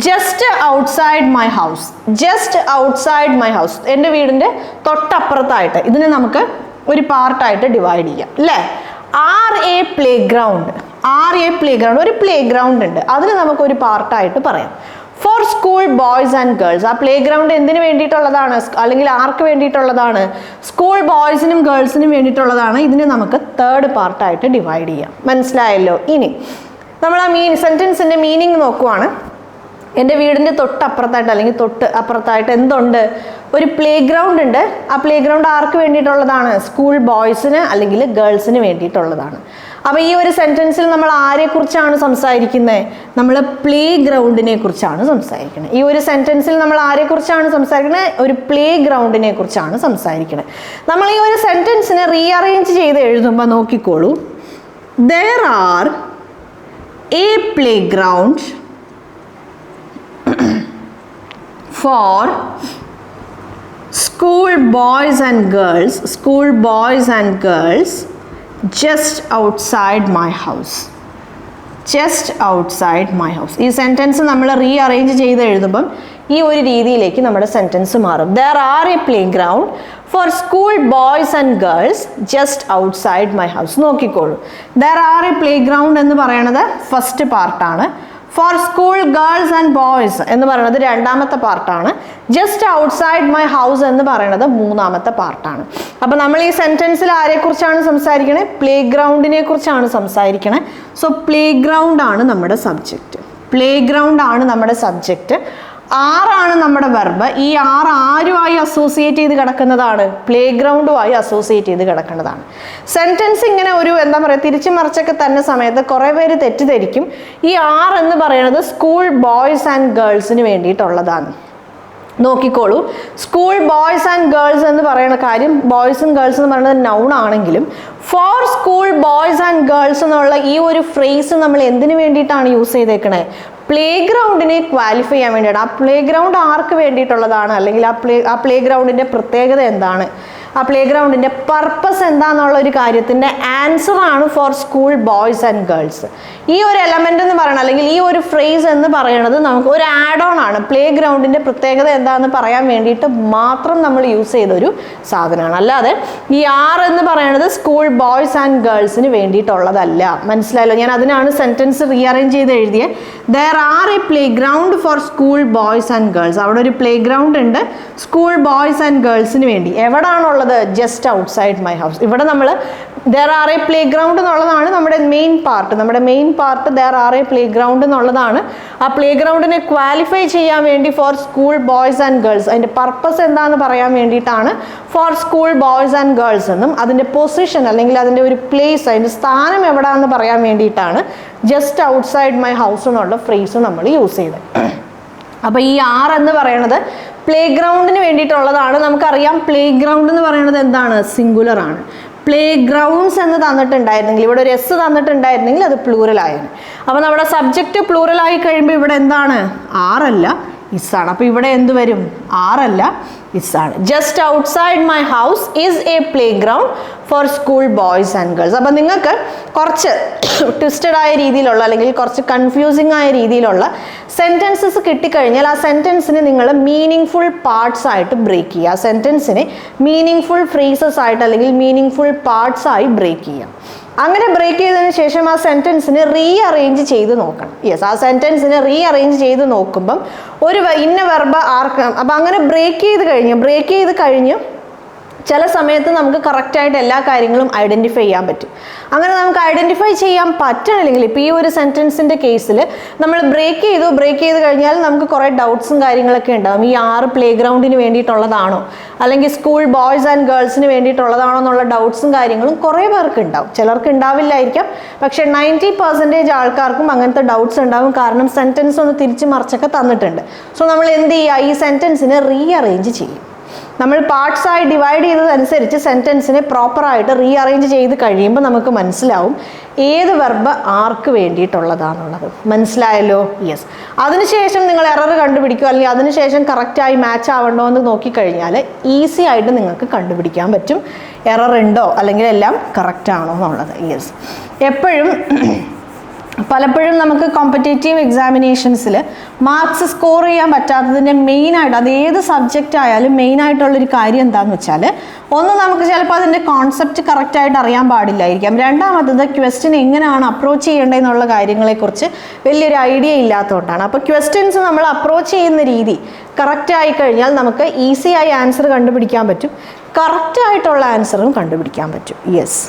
just outside my house. Just outside my house, എൻ്റെ വീടിൻ്റെ തൊട്ടപ്പുറത്തായിട്ട്. ഇതിനെ നമുക്ക് ഒരു പാർട്ടായിട്ട് ഡിവൈഡ് ചെയ്യാം അല്ലേ. Are a play ground. Are a play ground, ഒരു പ്ലേ ഗ്രൗണ്ട് ഉണ്ട്, അതിന് നമുക്കൊരു പാർട്ടായിട്ട് പറയാം. For school boys and girls. ആ പ്ലേ ഗ്രൗണ്ട് എന്തിനു വേണ്ടിയിട്ടുള്ളതാണ്, അല്ലെങ്കിൽ ആർക്ക് വേണ്ടിയിട്ടുള്ളതാണ്? സ്കൂൾ ബോയ്സിനും ഗേൾസിനും വേണ്ടിയിട്ടുള്ളതാണ്. ഇതിനെ നമുക്ക് തേർഡ് പാർട്ടായിട്ട് ഡിവൈഡ് ചെയ്യാം. മനസ്സിലായല്ലോ? ഇനി നമ്മൾ ആ സെൻറ്റൻസിൻ്റെ മീനിങ് നോക്കുവാണ്. എൻ്റെ വീടിൻ്റെ തൊട്ടപ്പുറത്തായിട്ട് അല്ലെങ്കിൽ തൊട്ട് അപ്പുറത്തായിട്ട് എന്തുണ്ട്? ഒരു പ്ലേ ഗ്രൗണ്ട് ഉണ്ട്. ആ പ്ലേ ഗ്രൗണ്ട് ആർക്ക് വേണ്ടിയിട്ടുള്ളതാണ്? സ്കൂൾ ബോയ്സിന് അല്ലെങ്കിൽ ഗേൾസിന് വേണ്ടിയിട്ടുള്ളതാണ്. അപ്പോൾ ഈ ഒരു സെൻറ്റൻസിൽ നമ്മൾ ആരെക്കുറിച്ചാണ് സംസാരിക്കുന്നത്? നമ്മൾ പ്ലേ ഗ്രൗണ്ടിനെ കുറിച്ചാണ് സംസാരിക്കുന്നത്. ഈ ഒരു സെൻറ്റൻസിൽ നമ്മൾ ആരെക്കുറിച്ചാണ് സംസാരിക്കുന്നത്? ഒരു പ്ലേ ഗ്രൗണ്ടിനെ കുറിച്ചാണ് സംസാരിക്കുന്നത്. നമ്മൾ ഈ ഒരു സെൻറ്റൻസിനെ റീഅറേഞ്ച് ചെയ്ത് എഴുതുമ്പോൾ നോക്കിക്കോളൂ. there are a playground for school boys and girls just outside my house. Just outside my house. ഈ സെൻറ്റൻസ് നമ്മൾ റീഅറേഞ്ച് ചെയ്ത് എഴുതുമ്പം ഈ ഒരു രീതിയിലേക്ക് നമ്മുടെ സെൻറ്റൻസ് മാറും. there are a playground for school boys and girls just outside my house. നോക്കിക്കോളൂ, there are a playground എന്ന് പറയുന്നത് ഫസ്റ്റ് പാർട്ടാണ്. For school girls and boys എന്ന് പറയുന്നത് രണ്ടാമത്തെ പാർട്ടാണ്. ജസ്റ്റ് ഔട്ട്സൈഡ് മൈ ഹൗസ് എന്ന് പറയുന്നത് മൂന്നാമത്തെ പാർട്ടാണ്. അപ്പോൾ നമ്മൾ ഈ സെൻറ്റൻസിൽ ആരെക്കുറിച്ചാണ് സംസാരിക്കണേ? പ്ലേ ഗ്രൗണ്ടിനെ കുറിച്ചാണ് സംസാരിക്കണേ. സോ പ്ലേ ഗ്രൗണ്ട് ആണ് നമ്മുടെ സബ്ജക്റ്റ്. പ്ലേ ഗ്രൗണ്ട് ആണ് നമ്മുടെ സബ്ജക്റ്റ്. ആറാണ് നമ്മുടെ വെർബ്. ഈ ആരുമായി അസോസിയേറ്റ് ചെയ്ത് കിടക്കുന്നതാണ്? പ്ലേ ഗ്രൗണ്ടുമായി അസോസിയേറ്റ് ചെയ്ത് കിടക്കുന്നതാണ്. സെൻറ്റൻസ് ഇങ്ങനെ ഒരു എന്താ പറയുക തിരിച്ചു മറിച്ചൊക്കെ തന്നെ സമയത്ത് കുറേ പേര് തെറ്റിദ്ധരിക്കും. ഈ എന്ന് പറയുന്നത് സ്കൂൾ ബോയ്സ് ആൻഡ് ഗേൾസിന് വേണ്ടിയിട്ടുള്ളതാണ്. നോക്കിക്കോളൂ, സ്കൂൾ ബോയ്സ് ആൻഡ് ഗേൾസ് എന്ന് പറയുന്ന കാര്യം, ബോയ്സും ഗേൾസ് എന്ന് പറയുന്നത് നൗൺ ആണെങ്കിലും for school boys and girls എന്നുള്ള ഈ ഒരു ഫ്രേസ് നമ്മൾ എന്തിനു വേണ്ടിയിട്ടാണ് യൂസ് ചെയ്തേക്കണേ? പ്ലേ ഗ്രൗണ്ടിനെ ക്വാലിഫൈ ചെയ്യാൻ വേണ്ടിയാണ്. ആ പ്ലേ ഗ്രൗണ്ട് ആർക്ക് വേണ്ടിയിട്ടുള്ളതാണ്, അല്ലെങ്കിൽ ആ പ്ലേ ഗ്രൗണ്ടിൻ്റെ പ്രത്യേകത എന്താണ്, ആ പ്ലേ ഗ്രൗണ്ടിൻ്റെ പർപ്പസ് എന്താണെന്നുള്ള ഒരു കാര്യത്തിൻ്റെ ആൻസർ ആണ് for school boys and girls. ഈ ഒരു എലമെൻ്റ് എന്ന് പറയുന്നത് അല്ലെങ്കിൽ ഈ ഒരു ഫ്രേസ് എന്ന് പറയുന്നത് നമുക്ക് ഒരു ആഡ് ഓൺ ആണ്. പ്ലേ ഗ്രൗണ്ടിൻ്റെ പ്രത്യേകത എന്താണെന്ന് പറയാൻ വേണ്ടിയിട്ട് മാത്രം നമ്മൾ യൂസ് ചെയ്തൊരു സാധനമാണ്. അല്ലാതെ ഈ എന്ന് പറയുന്നത് സ്കൂൾ ബോയ്സ് ആൻഡ് ഗേൾസിന് വേണ്ടിയിട്ടുള്ളതല്ല. മനസ്സിലായല്ലോ? ഞാൻ അതിനാണ് സെൻറ്റൻസ് റീഅറേഞ്ച് ചെയ്ത് എഴുതിയത്. there are a playground for school boys and girls. അവിടെ ഒരു പ്ലേ ഗ്രൗണ്ട് ഉണ്ട് സ്കൂൾ ബോയ്സ് ആൻഡ് ഗേൾസിന് വേണ്ടി. എവിടാണുള്ളത്? Just outside my house. ഇവിടെ നമ്മൾ there are a playground എന്നുള്ളതാണ് നമ്മുടെ മെയിൻ പാർട്ട്. നമ്മുടെ main part there are a playground എന്നുള്ളതാണ്. ആ പ്ലേ ഗ്രൗണ്ടിനെ ക്വാലിഫൈ ചെയ്യാൻ വേണ്ടി for school boys and girls, അതിൻ്റെ പർപ്പസ് എന്താണെന്ന് പറയാൻ വേണ്ടിയിട്ടാണ് for school boys and girls എന്നും അതിൻ്റെ പൊസിഷൻ അല്ലെങ്കിൽ അതിൻ്റെ ഒരു പ്ലേസ്, അതിൻ്റെ സ്ഥാനം എവിടെയാണെന്ന് പറയാൻ വേണ്ടിയിട്ടാണ് ജസ്റ്റ് ഔട്ട്സൈഡ് മൈ ഹൗസ് എന്നുള്ള ഫ്രേസ് നമ്മൾ യൂസ് ചെയ്തത്. അപ്പോൾ ഈ എന്ന് പറയുന്നത് പ്ലേ ഗ്രൗണ്ടിന് വേണ്ടിയിട്ടുള്ളതാണ്. നമുക്കറിയാം പ്ലേ ഗ്രൗണ്ട് എന്ന് പറയുന്നത് എന്താണ്? സിംഗുലർ ആണ്. പ്ലേ ഗ്രൗണ്ട്സ് എന്ന് തന്നിട്ടുണ്ടായിരുന്നെങ്കിൽ, ഇവിടെ ഒരു എസ് തന്നിട്ടുണ്ടായിരുന്നെങ്കിൽ അത് പ്ലൂറൽ ആയിരുന്നു. അപ്പോൾ നമ്മുടെ സബ്ജക്റ്റ് പ്ലൂറൽ ആയി കഴിയുമ്പോൾ ഇവിടെ എന്താണ്? അല്ല ഇസാണ്. അപ്പോൾ ഇവിടെ എന്ത് വരും? അല്ല ഇസാണ്. Just outside my house is a play ground for school boys and girls. അപ്പം നിങ്ങൾക്ക് കുറച്ച് ട്വിസ്റ്റഡ് ആയ രീതിയിലുള്ള അല്ലെങ്കിൽ കുറച്ച് കൺഫ്യൂസിങ് ആയ രീതിയിലുള്ള സെൻറ്റൻസസ് കിട്ടിക്കഴിഞ്ഞാൽ ആ സെൻറ്റൻസിനെ നിങ്ങൾ മീനിങ് ഫുൾ പാർട്സ് ആയിട്ട് ബ്രേക്ക് ചെയ്യുക. ആ സെൻറ്റൻസിനെ മീനിങ് ഫുൾ ഫ്രേസസ് ആയിട്ട് അല്ലെങ്കിൽ മീനിങ് ഫുൾ പാർട്സ് ആയി ബ്രേക്ക് ചെയ്യുക. അങ്ങനെ ബ്രേക്ക് ചെയ്തതിന് ശേഷം ആ സെൻറ്റൻസിനെ റീഅറേഞ്ച് ചെയ്ത് നോക്കണം. യെസ്, ആ സെൻറ്റൻസിനെ റീഅറേഞ്ച് ചെയ്ത് നോക്കുമ്പം ഒരു ഇന്ന വെർബ് ആർക്ക്, അപ്പം അങ്ങനെ ബ്രേക്ക് ചെയ്ത് കഴിഞ്ഞ് ചില സമയത്ത് നമുക്ക് കറക്റ്റായിട്ട് എല്ലാ കാര്യങ്ങളും ഐഡൻറ്റിഫൈ ചെയ്യാൻ പറ്റും. അങ്ങനെ നമുക്ക് ഐഡൻറ്റിഫൈ ചെയ്യാൻ പറ്റണില്ലെങ്കിൽ, ഇപ്പോൾ ഈ ഒരു സെൻറ്റൻസിൻ്റെ കേസിൽ നമ്മൾ ബ്രേക്ക് ചെയ്ത് കഴിഞ്ഞാൽ നമുക്ക് കുറേ ഡൗട്ട്സും കാര്യങ്ങളൊക്കെ ഉണ്ടാകും. ഈ പ്ലേ ഗ്രൗണ്ടിന് വേണ്ടിയിട്ടുള്ളതാണോ അല്ലെങ്കിൽ സ്കൂൾ ബോയ്സ് ആൻഡ് ഗേൾസിന് വേണ്ടിയിട്ടുള്ളതാണോ എന്നുള്ള ഡൗട്ട്സും കാര്യങ്ങളും കുറേ പേർക്ക് ഉണ്ടാവും. ചിലർക്ക് ഉണ്ടാവില്ലായിരിക്കാം, പക്ഷേ 90% ആൾക്കാർക്കും അങ്ങനത്തെ ഡൗട്ട്സ് ഉണ്ടാകും. കാരണം സെൻറ്റൻസ് ഒന്ന് തിരിച്ച് മറിച്ചൊക്കെ തന്നിട്ടുണ്ട്. സോ നമ്മൾ എന്ത് ചെയ്യുക? ഈ സെൻറ്റൻസിനെ റീഅറേഞ്ച് ചെയ്യും. നമ്മൾ പാർട്സായി ഡിവൈഡ് ചെയ്തതനുസരിച്ച് സെൻറ്റൻസിനെ പ്രോപ്പറായിട്ട് റീഅറേഞ്ച് ചെയ്ത് കഴിയുമ്പോൾ നമുക്ക് മനസ്സിലാവും ഏത് വെർബ് ആർക്ക് വേണ്ടിയിട്ടുള്ളതാണുള്ളത്. മനസ്സിലായല്ലോ? യെസ്. അതിനുശേഷം നിങ്ങൾ എറർ കണ്ടുപിടിക്കുക, അല്ലെങ്കിൽ അതിനുശേഷം കറക്റ്റായി മാച്ച് ആവണ്ടോ എന്ന് നോക്കിക്കഴിഞ്ഞാൽ ഈസി ആയിട്ട് നിങ്ങൾക്ക് കണ്ടുപിടിക്കാൻ പറ്റും എറർ ഉണ്ടോ അല്ലെങ്കിൽ എല്ലാം കറക്റ്റ് ആണോ എന്നുള്ളത്. യെസ്. എപ്പോഴും പലപ്പോഴും നമുക്ക് കോമ്പറ്റേറ്റീവ് എക്സാമിനേഷൻസിൽ മാർക്സ് സ്കോർ ചെയ്യാൻ പറ്റാത്തതിൻ്റെ മെയിനായിട്ട്, അത് ഏത് സബ്ജക്റ്റ് ആയാലും മെയിനായിട്ടുള്ളൊരു കാര്യം എന്താണെന്ന് വെച്ചാൽ, ഒന്ന് നമുക്ക് ചിലപ്പോൾ അതിൻ്റെ കോൺസെപ്റ്റ് കറക്റ്റായിട്ട് അറിയാൻ പാടില്ലായിരിക്കാം, രണ്ടാമത്തത് ക്വസ്റ്റ്യൻ എങ്ങനെയാണ് അപ്രോച്ച് ചെയ്യേണ്ടതെന്നുള്ള കാര്യങ്ങളെക്കുറിച്ച് വലിയൊരു ഐഡിയ ഇല്ലാത്തതുകൊണ്ടാണ്. അപ്പോൾ ക്വസ്റ്റ്യൻസ് നമ്മൾ അപ്രോച്ച് ചെയ്യുന്ന രീതി കറക്റ്റ് ആയി കഴിഞ്ഞാൽ നമുക്ക് ഈസിയായി ആൻസർ കണ്ടുപിടിക്കാൻ പറ്റും, കറക്റ്റായിട്ടുള്ള ആൻസറും കണ്ടുപിടിക്കാൻ പറ്റും. യെസ്,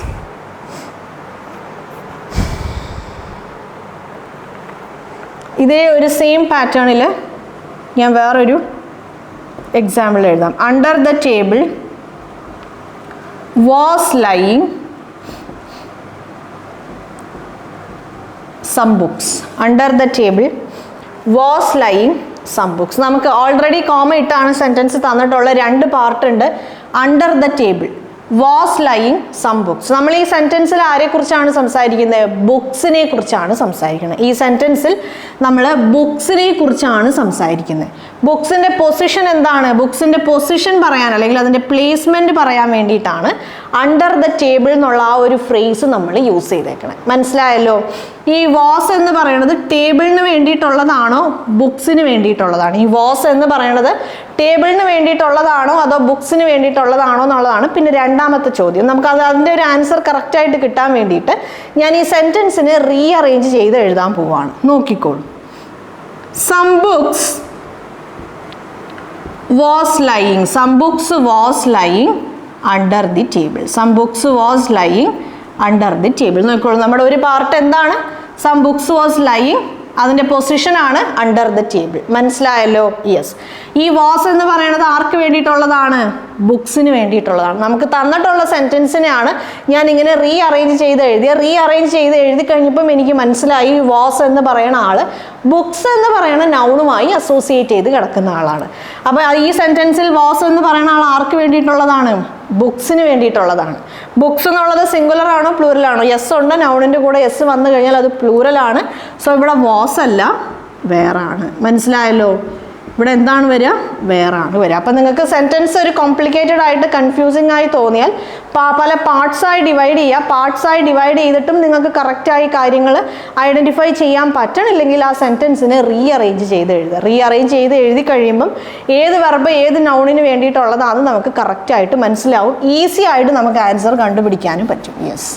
ഇതേ ഒരു സെയിം പാറ്റേണിൽ ഞാൻ വേറൊരു എക്സാമ്പിൾ എഴുതാം. Under the table was lying some books. Under the table was lying some books. നമുക്ക് ഓൾറെഡി കോമ ഇട്ടാണ് സെൻറ്റൻസ് തന്നിട്ടുള്ള രണ്ട് പാർട്ട് ഉണ്ട്. Under the table was lying some books. നമ്മൾ ഈ സെൻറ്റൻസിൽ ആരെക്കുറിച്ചാണ് സംസാരിക്കുന്നത്? ബുക്സിനെ കുറിച്ചാണ് സംസാരിക്കുന്നത്. ഈ സെൻറ്റൻസിൽ നമ്മൾ ബുക്സിനെ കുറിച്ചാണ് സംസാരിക്കുന്നത്. ബുക്സിൻ്റെ പൊസിഷൻ എന്താണ്? ബുക്സിൻ്റെ പൊസിഷൻ പറയാൻ അല്ലെങ്കിൽ അതിൻ്റെ പ്ലേസ്മെൻറ്റ് പറയാൻ വേണ്ടിയിട്ടാണ് അണ്ടർ ദ ടേബിൾ എന്നുള്ള ആ ഒരു ഫ്രേസ് നമ്മൾ യൂസ് ചെയ്തേക്കണം. മനസ്സിലായല്ലോ? ഈ വാസ് എന്ന് പറയുന്നത് ടേബിളിന് വേണ്ടിയിട്ടുള്ളതാണോ ബുക്സിന് വേണ്ടിയിട്ടുള്ളതാണ്? ഈ വാസ് എന്ന് പറയുന്നത് ടേബിളിന് വേണ്ടിയിട്ടുള്ളതാണോ അതോ ബുക്സിന് വേണ്ടിയിട്ടുള്ളതാണോ എന്നുള്ളതാണ് പിന്നെ രണ്ടാമത്തെ ചോദ്യം. നമുക്ക് അതിൻ്റെ ഒരു ആൻസർ കറക്റ്റായിട്ട് കിട്ടാൻ വേണ്ടിയിട്ട് ഞാൻ ഈ സെൻറ്റൻസിനെ റീഅറേഞ്ച് ചെയ്ത് എഴുതാൻ പോവാണ്. നോക്കിക്കോളൂ. Some books was lying. Some books was lying under the table. Some books was lying under the table. നോക്കിക്കോളൂ, നമ്മുടെ ഒരു പാർട്ട് എന്താണ്? Some books was lying, അതിൻ്റെ പൊസിഷനാണ് അണ്ടർ ദ ടേബിൾ. മനസ്സിലായല്ലോ? യെസ്. ഈ വാസ് എന്ന് പറയുന്നത് ആർക്ക് വേണ്ടിയിട്ടുള്ളതാണ്? ബുക്സിന് വേണ്ടിയിട്ടുള്ളതാണ്. നമുക്ക് തന്നിട്ടുള്ള സെൻറ്റൻസിനെയാണ് ഞാൻ ഇങ്ങനെ റീഅറേഞ്ച് ചെയ്ത് എഴുതി കഴിഞ്ഞപ്പം എനിക്ക് മനസ്സിലായി വാസ് എന്ന് പറയുന്ന ആൾ ബുക്സ് എന്ന് പറയുന്ന നൗണുമായി അസോസിയേറ്റ് ചെയ്ത് കിടക്കുന്ന ആളാണ്. അപ്പോൾ ഈ സെൻറ്റൻസിൽ വാസ് എന്ന് പറയുന്ന ആൾ ആർക്ക് വേണ്ടിയിട്ടുള്ളതാണ്? ബുക്സിന് വേണ്ടിയിട്ടുള്ളതാണ്. ബുക്സ് എന്നുള്ളത് സിംഗുലർ ആണോ പ്ലൂറൽ ആണോ? യെസ് ഉണ്ട്, നൗണിൻ്റെ കൂടെ യെസ് വന്നു കഴിഞ്ഞാൽ അത് പ്ലൂറലാണ്. സോ ഇവിടെ വാസ് അല്ല, വേറാണ്. മനസ്സിലായല്ലോ? ഇവിടെ എന്താണ് വരിക? വേറാണ് വരിക. അപ്പം നിങ്ങൾക്ക് സെൻറ്റൻസ് ഒരു കോംപ്ലിക്കേറ്റഡ് ആയിട്ട് കൺഫ്യൂസിങ് ആയി തോന്നിയാൽ പല പാർട്സായി ഡിവൈഡ് ചെയ്യുക. പാർട്സായി ഡിവൈഡ് ചെയ്തിട്ടും നിങ്ങൾക്ക് കറക്റ്റായി കാര്യങ്ങൾ ഐഡൻറ്റിഫൈ ചെയ്യാൻ പറ്റണില്ലെങ്കിൽ ആ സെൻറ്റൻസിനെ റീഅറേഞ്ച് ചെയ്ത് എഴുതുക. റീഅറേഞ്ച് ചെയ്ത് എഴുതി കഴിയുമ്പം ഏത് വെർബ് ഏത് നൗണിന് വേണ്ടിയിട്ടുള്ളതാണ് നമുക്ക് കറക്റ്റായിട്ട് മനസ്സിലാവും. ഈസി ആയിട്ട് നമുക്ക് ആൻസർ കണ്ടുപിടിക്കാനും പറ്റും. യെസ്.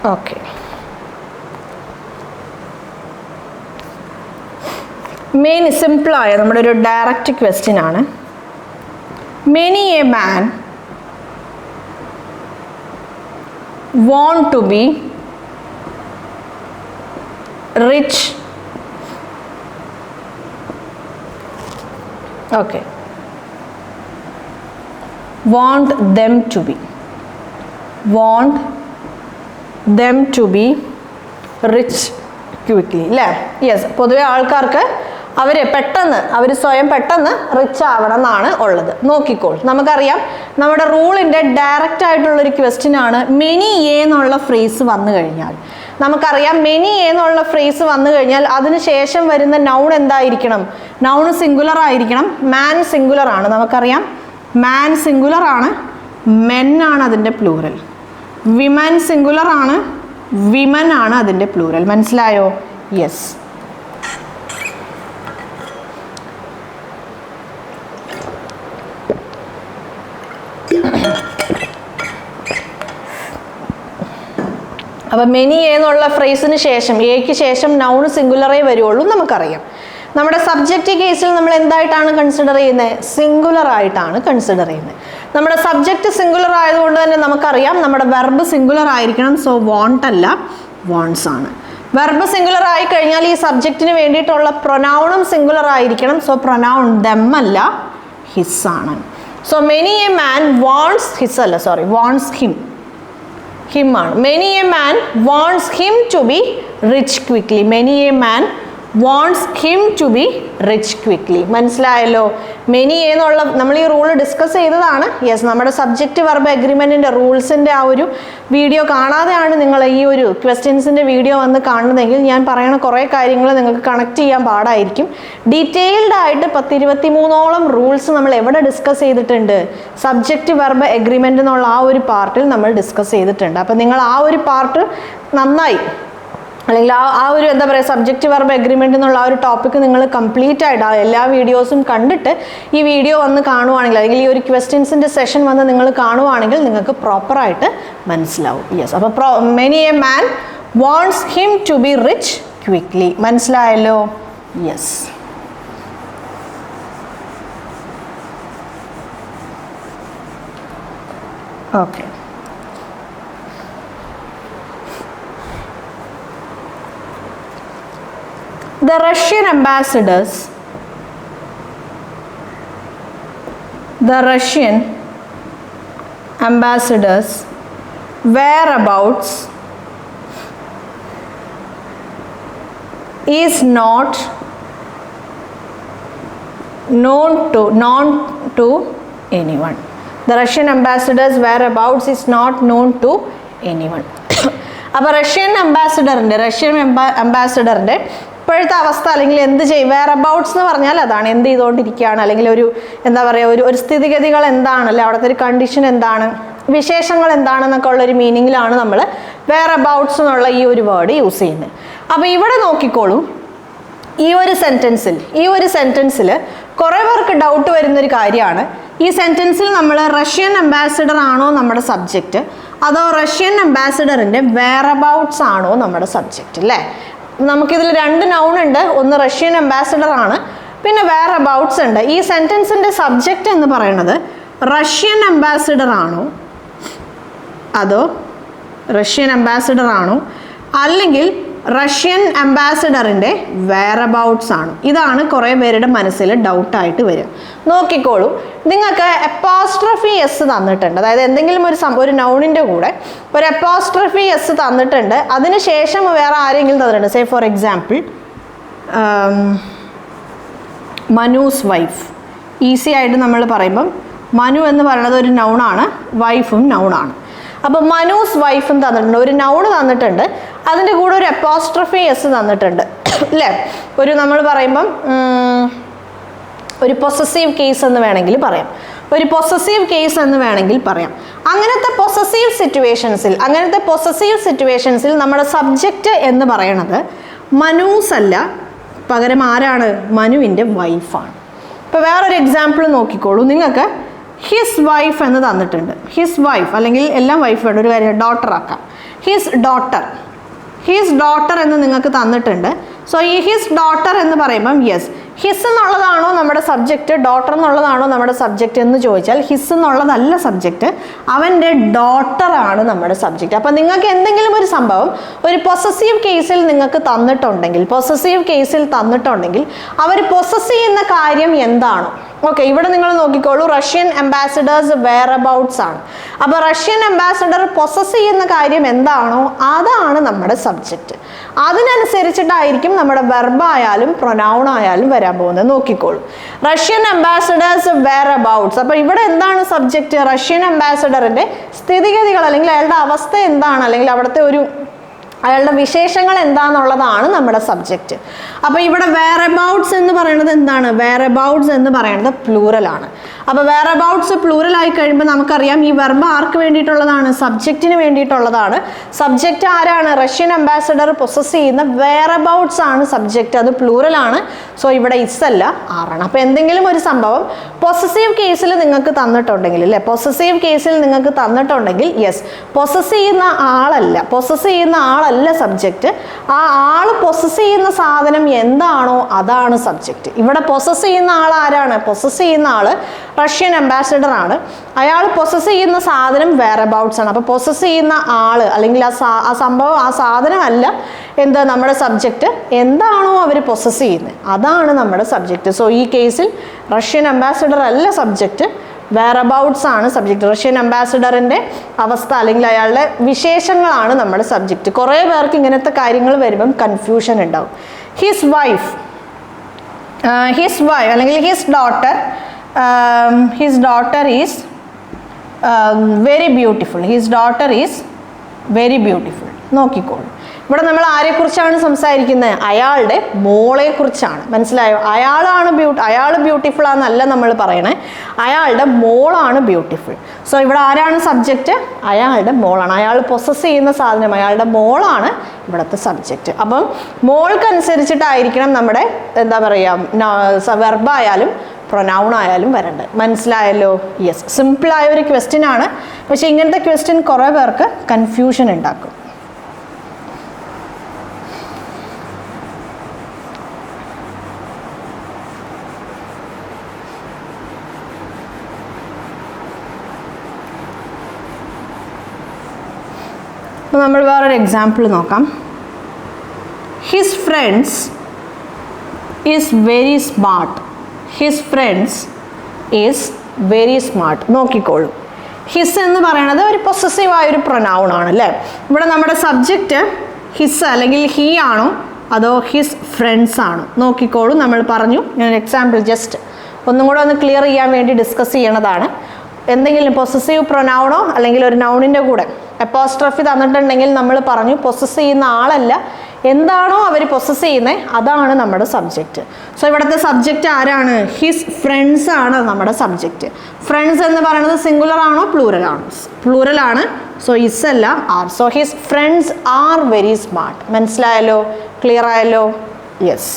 ഓക്കെ, മെയിൻ സിമ്പിളായ നമ്മുടെ ഒരു ഡയറക്റ്റ് ക്വസ്റ്റ്യൻ ആണ്. Many a man want to be rich. Okay, want them to be rich quickly അല്ലേ? യെസ്. പൊതുവെ ആൾക്കാർക്ക് അവർ സ്വയം പെട്ടെന്ന് റിച്ച് ആവണം എന്നാണ് ഉള്ളത്. നോക്കിക്കോൾ, നമുക്കറിയാം നമ്മുടെ റൂളിൻ്റെ ഡയറക്റ്റ് ആയിട്ടുള്ളൊരു ക്വസ്റ്റ്യൻ ആണ്. മെനി എ എന്നുള്ള ഫ്രേസ് വന്നു കഴിഞ്ഞാൽ നമുക്കറിയാം മെനി എന്നുള്ള ഫ്രേസ് വന്നു കഴിഞ്ഞാൽ അതിന് ശേഷം വരുന്ന നൗൺ എന്തായിരിക്കണം? നൗൺ സിംഗുലർ ആയിരിക്കണം. മാൻ സിംഗുലർ ആണ്, നമുക്കറിയാം മാൻ സിംഗുലർ ആണ്, മെൻ ആണ് അതിൻ്റെ പ്ലൂറൽ. വിമൻ സിംഗുലർ ആണ്, വിമൻ ആണ് അതിൻ്റെ പ്ലൂറൽ. മനസ്സിലായോ? യെസ്. അപ്പം മെനി എന്നുള്ള ഫ്രേസിന് ശേഷം എക്ക് ശേഷം നൗൺ സിംഗുലറേ വരുള്ളൂ നമുക്കറിയാം. നമ്മുടെ സബ്ജക്റ്റ് കേസിൽ നമ്മൾ എന്തായിട്ടാണ് കൺസിഡർ ചെയ്യുന്നത്? സിംഗുലർ ആയിട്ടാണ് കൺസിഡർ ചെയ്യുന്നത്. നമ്മുടെ സബ്ജക്റ്റ് സിംഗുലർ ആയതുകൊണ്ട് തന്നെ നമുക്കറിയാം നമ്മുടെ വെർബ് സിംഗുലർ ആയിരിക്കണം. സോ വോണ്ട് അല്ല, വോണ്ട്സ് ആണ്. വെർബ് സിംഗുലർ ആയി കഴിഞ്ഞാൽ ഈ സബ്ജക്റ്റിന് വേണ്ടിയിട്ടുള്ള പ്രൊനൗണും സിംഗുലർ ആയിരിക്കണം. സോ പ്രൊനൗൺ ദം അല്ല, ഹിസ് ആണ്. So many a man wants his അല്ല, സോറി, വാണ്ട്സ് ഹിം ആണ്. Many a man wants him to be rich quickly. Many a man wants him to be rich quickly. മനസ്സിലായല്ലോ? Many എന്നുള്ള നമ്മൾ ഈ rule discuss ചെയ്തതാണ്. Yes, നമ്മുടെ subject verb എഗ്രിമെൻറ്റിൻ്റെ റൂൾസിൻ്റെ ആ ഒരു വീഡിയോ കാണാതെയാണ് നിങ്ങൾ ഈ ഒരു ക്വസ്റ്റ്യൻസിൻ്റെ വീഡിയോ വന്ന് കാണുന്നതെങ്കിൽ ഞാൻ പറയണ കുറേ കാര്യങ്ങൾ നിങ്ങൾക്ക് കണക്ട് ചെയ്യാൻ പാടായിരിക്കും. ഡീറ്റെയിൽഡ് ആയിട്ട് 10-23ഓളം റൂൾസ് നമ്മൾ എവിടെ ഡിസ്കസ് ചെയ്തിട്ടുണ്ട്? സബ്ജക്റ്റ് വെർബ് എഗ്രിമെൻ്റ് എന്നുള്ള ആ ഒരു പാർട്ടിൽ നമ്മൾ ഡിസ്കസ് ചെയ്തിട്ടുണ്ട്. അപ്പോൾ നിങ്ങൾ ആ ഒരു പാർട്ട് നന്നായി, അല്ലെങ്കിൽ ആ ഒരു എന്താ പറയുക, സബ്ജക്റ്റ് വെർബ് എഗ്രിമെൻ്റ് എന്നുള്ള ആ ഒരു ടോപ്പിക്ക് നിങ്ങൾ കംപ്ലീറ്റ് ആയിട്ട് ആ എല്ലാ വീഡിയോസും കണ്ടിട്ട് ഈ വീഡിയോ വന്ന് കാണുവാണെങ്കിൽ, അല്ലെങ്കിൽ ഈ ഒരു ക്വസ്റ്റ്യൻസിൻ്റെ സെഷൻ വന്ന് നിങ്ങൾ കാണുവാണെങ്കിൽ നിങ്ങൾക്ക് പ്രോപ്പറായിട്ട് മനസ്സിലാവും. യെസ്, അപ്പോൾ many a man wants him to be rich quickly. മനസ്സിലായല്ലോ? Yes. Okay. The Russian ambassadors whereabouts is not known to anyone. The Russian ambassadors whereabouts is not known to anyone. അപ്പോൾ Russian അംബാസിഡറിൻ്റെ ഇപ്പോഴത്തെ അവസ്ഥ, അല്ലെങ്കിൽ എന്ത് ചെയ്യും, wear അബൌട്ട്സ് എന്ന് പറഞ്ഞാൽ അതാണ് എന്ത് ചെയ്തുകൊണ്ടിരിക്കുകയാണ്, അല്ലെങ്കിൽ ഒരു എന്താ പറയുക, ഒരു സ്ഥിതിഗതികൾ എന്താണ്, അല്ലെ അവിടുത്തെ ഒരു കണ്ടീഷൻ എന്താണ്, വിശേഷങ്ങൾ എന്താണെന്നൊക്കെ ഉള്ളൊരു മീനിങ്ങിലാണ് നമ്മൾ വെയർ അബൌട്ട്സ് എന്നുള്ള ഈ ഒരു വേർഡ് യൂസ് ചെയ്യുന്നത്. അപ്പോൾ ഇവിടെ നോക്കിക്കോളൂ, ഈ ഒരു സെൻറ്റൻസിൽ കുറേ പേർക്ക് ഡൗട്ട് വരുന്നൊരു കാര്യമാണ്. ഈ സെൻറ്റൻസിൽ നമ്മൾ റഷ്യൻ അംബാസിഡർ ആണോ നമ്മുടെ സബ്ജക്റ്റ്, അതോ റഷ്യൻ അംബാസിഡറിൻ്റെ വെയർ അബൌട്ട്സ് ആണോ നമ്മുടെ സബ്ജക്റ്റ്, അല്ലേ? നമുക്കിതിൽ 2 നൗൺ ഉണ്ട്. ഒന്ന് റഷ്യൻ അംബാസിഡർ ആണ്, പിന്നെ വെയർ അബൌട്ട്സ് ഉണ്ട്. ഈ സെൻറ്റൻസിൻ്റെ സബ്ജക്റ്റ് എന്ന് പറയുന്നത് റഷ്യൻ അംബാസിഡർ ആണോ, അല്ലെങ്കിൽ റഷ്യൻ അംബാസിഡറിൻ്റെ വെയർ അബൌട്ട്സ് ആണ്. ഇതാണ് കുറേ പേരുടെ മനസ്സിൽ ഡൗട്ടായിട്ട് വരിക. നോക്കിക്കോളൂ, നിങ്ങൾക്ക് അപ്പോസ്ട്രഫി എസ് തന്നിട്ടുണ്ട്. അതായത് എന്തെങ്കിലും ഒരു നൗണിൻ്റെ കൂടെ ഒരു അപ്പോസ്ട്രഫി എസ് തന്നിട്ടുണ്ട്, അതിനുശേഷം വേറെ ആരെങ്കിലും തന്നിട്ടുണ്ട്. Say for example Manu's wife. Easy ആയിട്ട് നമ്മൾ പറയുമ്പം മനു എന്ന് പറയുന്നത് ഒരു നൗണാണ്, വൈഫും നൗണാണ്. അപ്പോൾ മനൂസ് വൈഫും തന്നിട്ടുണ്ട്, ഒരു നൗണ് തന്നിട്ടുണ്ട്, അതിൻ്റെ കൂടെ ഒരു അപ്പോസ്ട്രഫി എസ് തന്നിട്ടുണ്ട്, അല്ലേ? ഒരു നമ്മൾ പറയുമ്പം ഒരു പൊസസീവ് കേസ് എന്ന് വേണമെങ്കിൽ പറയാം, അങ്ങനത്തെ പൊസസീവ് സിറ്റുവേഷൻസിൽ നമ്മുടെ സബ്ജക്റ്റ് എന്ന് പറയുന്നത് മനൂസ് അല്ല, പകരം ആരാണ്? മനുവിൻ്റെ വൈഫാണ്. ഇപ്പോൾ വേറൊരു എക്സാമ്പിൾ നോക്കിക്കോളൂ, നിങ്ങൾക്ക് ഹിസ് വൈഫ് എന്ന് തന്നിട്ടുണ്ട്. ഹിസ് വൈഫ്, അല്ലെങ്കിൽ എല്ലാം വൈഫ് വേണ്ട, ഒരു കാര്യം ഡോട്ടർ ആക്കാം. ഹിസ് ഡോട്ടർ എന്ന് നിങ്ങൾക്ക് തന്നിട്ടുണ്ട്. സോ ഈ ഹിസ് ഡോട്ടർ എന്ന് പറയുമ്പം യെസ്, ഹിസ് എന്നുള്ളതാണോ നമ്മുടെ സബ്ജക്റ്റ്, ഡോട്ടർ എന്നുള്ളതാണോ നമ്മുടെ സബ്ജക്റ്റ് എന്ന് ചോദിച്ചാൽ ഹിസ് എന്നുള്ളതല്ല സബ്ജക്റ്റ്, അവൻ്റെ ഡോട്ടറാണ് നമ്മുടെ സബ്ജക്റ്റ്. അപ്പം നിങ്ങൾക്ക് എന്തെങ്കിലും ഒരു സംഭവം ഒരു പൊസസീവ് കേസിൽ നിങ്ങൾക്ക് തന്നിട്ടുണ്ടെങ്കിൽ അവർ പൊസസ് ചെയ്യുന്ന കാര്യം എന്താണോ, ഓക്കെ, ഇവിടെ നിങ്ങൾ നോക്കിക്കോളൂ, റഷ്യൻ അംബാസിഡേഴ്സ് വെയർ അബൌട്ട്സ് ആണ്. അപ്പോൾ റഷ്യൻ അംബാസിഡർ പൊസസ് ചെയ്യുന്ന കാര്യം എന്താണോ അതാണ് നമ്മുടെ സബ്ജക്റ്റ്. അതിനനുസരിച്ചിട്ടായിരിക്കും നമ്മുടെ വെർബായാലും പ്രൊനൗൺ ആയാലും വരാൻ പോകുന്നത്. നോക്കിക്കോളൂ, റഷ്യൻ അംബാസിഡേഴ്സ് വെയർ അബൌട്ട്സ്. അപ്പോൾ ഇവിടെ എന്താണ് സബ്ജക്റ്റ്? റഷ്യൻ അംബാസിഡറിൻ്റെ സ്ഥിതിഗതികൾ, അല്ലെങ്കിൽ അയാളുടെ അവസ്ഥ എന്താണ്, അല്ലെങ്കിൽ അവിടുത്തെ അയാളുടെ വിശേഷങ്ങൾ എന്താണെന്നുള്ളതാണ് നമ്മുടെ സബ്ജക്റ്റ്. അപ്പോൾ ഇവിടെ വെയർ അബൌട്ട്സ് എന്ന് പറയുന്നത് എന്താണ്? വെയർ അബൌട്ട്സ് എന്ന് പറയുന്നത് പ്ലൂറലാണ്. അപ്പോൾ വെയർ അബൌട്ട്സ് പ്ലൂറൽ ആയി കഴിയുമ്പോൾ നമുക്കറിയാം ഈ വെർബ് ആർക്ക് വേണ്ടിയിട്ടുള്ളതാണ്? സബ്ജക്റ്റിന് വേണ്ടിയിട്ടുള്ളതാണ്. സബ്ജക്റ്റ് ആരാണ്? റഷ്യൻ അംബാസിഡർ പൊസസ് ചെയ്യുന്ന വെയർ അബൌട്ട്സ് ആണ് സബ്ജക്റ്റ്, അത് പ്ലൂറലാണ്. സോ ഇവിടെ ഇസ് അല്ല, ആറാണ്. അപ്പോൾ എന്തെങ്കിലും ഒരു സംഭവം പൊസസീവ് കേസിൽ നിങ്ങൾക്ക് തന്നിട്ടുണ്ടെങ്കിൽ, അല്ലേ, യെസ്, പൊസസ് ചെയ്യുന്ന ആളല്ല സബ്ജക്റ്റ്, ആ ആൾ പൊസസ് ചെയ്യുന്ന സാധനം എന്താണോ അതാണ് സബ്ജക്റ്റ്. ഇവിടെ പൊസസ് ചെയ്യുന്ന ആൾ ആരാണ്? പൊസസ് ചെയ്യുന്ന ആൾ റഷ്യൻ അംബാസിഡർ ആണ്. അയാൾ പൊസസ് ചെയ്യുന്ന സാധനം വെയർ അബൌട്ട്സ് ആണ്. അപ്പോൾ പൊസസ് ചെയ്യുന്ന ആൾ, അല്ലെങ്കിൽ ആ സംഭവം, ആ സാധനമല്ല എന്താ നമ്മുടെ സബ്ജക്റ്റ്, എന്താണോ അവർ പൊസസ് ചെയ്യുന്നത് അതാണ് നമ്മുടെ സബ്ജക്റ്റ്. സോ ഈ കേസിൽ റഷ്യൻ അംബാസിഡർ അല്ല സബ്ജക്റ്റ്, വെയർ അബൌട്ട്സ് ആണ് സബ്ജക്റ്റ്. റഷ്യൻ അംബാസിഡറിൻ്റെ അവസ്ഥ അല്ലെങ്കിൽ അയാളുടെ വിശേഷങ്ങളാണ് നമ്മുടെ സബ്ജക്റ്റ്. കുറേ പേർക്ക് ഇങ്ങനത്തെ കാര്യങ്ങൾ വരുമ്പം കൺഫ്യൂഷൻ ഉണ്ടാവും. ഹിസ് വൈഫ് അല്ലെങ്കിൽ his daughter is very beautiful. His daughter is very beautiful. നോക്കിക്കോളൂ, ഇവിടെ നമ്മൾ ആരെക്കുറിച്ചാണ് സംസാരിക്കുന്നത്? അയാളുടെ മോളെക്കുറിച്ചാണ്. മനസ്സിലായോ? അയാൾ ബ്യൂട്ടിഫുൾ ആണെന്നല്ല നമ്മൾ പറയണേ, അയാളുടെ മോളാണ് ബ്യൂട്ടിഫുൾ. സോ ഇവിടെ ആരാണ് സബ്ജക്റ്റ്? അയാളുടെ മോളാണ്. അയാൾ പൊസസ് ചെയ്യുന്ന സാധനം, അയാളുടെ മോളാണ് ഇവിടുത്തെ സബ്ജക്റ്റ്. അപ്പം മോൾക്കനുസരിച്ചിട്ടായിരിക്കണം നമ്മുടെ എന്താ പറയുക വെർബായാലും പ്രൊനൗൺ ആയാലും വരേണ്ടത്. മനസ്സിലായല്ലോ? യെസ്, സിമ്പിളായ ഒരു ക്വസ്റ്റ്യൻ ആണ്. പക്ഷേ ഇങ്ങനത്തെ ക്വസ്റ്റ്യൻ കുറേ പേർക്ക് കൺഫ്യൂഷൻ ഉണ്ടാക്കും. അപ്പോൾ നമ്മൾ വേറൊരു എക്സാമ്പിൾ നോക്കാം. His friends is very smart. His friends is very smart. നോക്കിക്കോളൂ, ഹിസ് എന്ന് പറയുന്നത് ഒരു പൊസസീവായൊരു പ്രൊനൗൺ ആണ് അല്ലേ? ഇവിടെ നമ്മുടെ സബ്ജക്റ്റ് ഹിസ് അല്ലെങ്കിൽ ഹീ ആണോ അതോ ഹിസ് ഫ്രണ്ട്സ് ആണോ? നോക്കിക്കോളൂ, നമ്മൾ പറഞ്ഞു. ഞാൻ എക്സാമ്പിൾ ജസ്റ്റ് ഒന്നും കൂടെ ഒന്ന് ക്ലിയർ ചെയ്യാൻ വേണ്ടി ഡിസ്കസ് ചെയ്യണതാണ്. എന്തെങ്കിലും പൊസസീവ് പ്രൊനൗണോ അല്ലെങ്കിൽ ഒരു നൗണിൻ്റെ കൂടെ അപ്പോസ്ട്രഫി തന്നിട്ടുണ്ടെങ്കിൽ നമ്മൾ പറഞ്ഞു പൊസസ് ചെയ്യുന്ന ആളല്ല, എന്താണോ അവർ പൊസസ് ചെയ്യുന്നത് അതാണ് നമ്മുടെ സബ്ജക്റ്റ്. സോ ഇവിടുത്തെ സബ്ജക്റ്റ് ആരാണ്? ഹിസ് ഫ്രണ്ട്സ് ആണ് നമ്മുടെ സബ്ജക്റ്റ്. ഫ്രണ്ട്സ് എന്ന് പറയുന്നത് സിംഗുലർ ആണോ പ്ലൂറൽ ആണോ? പ്ലൂറൽ ആണ്. സോ ഇസ് അല്ല are. So his friends are very smart. മനസ്സിലായല്ലോ? ക്ലിയർ ആയല്ലോ? Yes.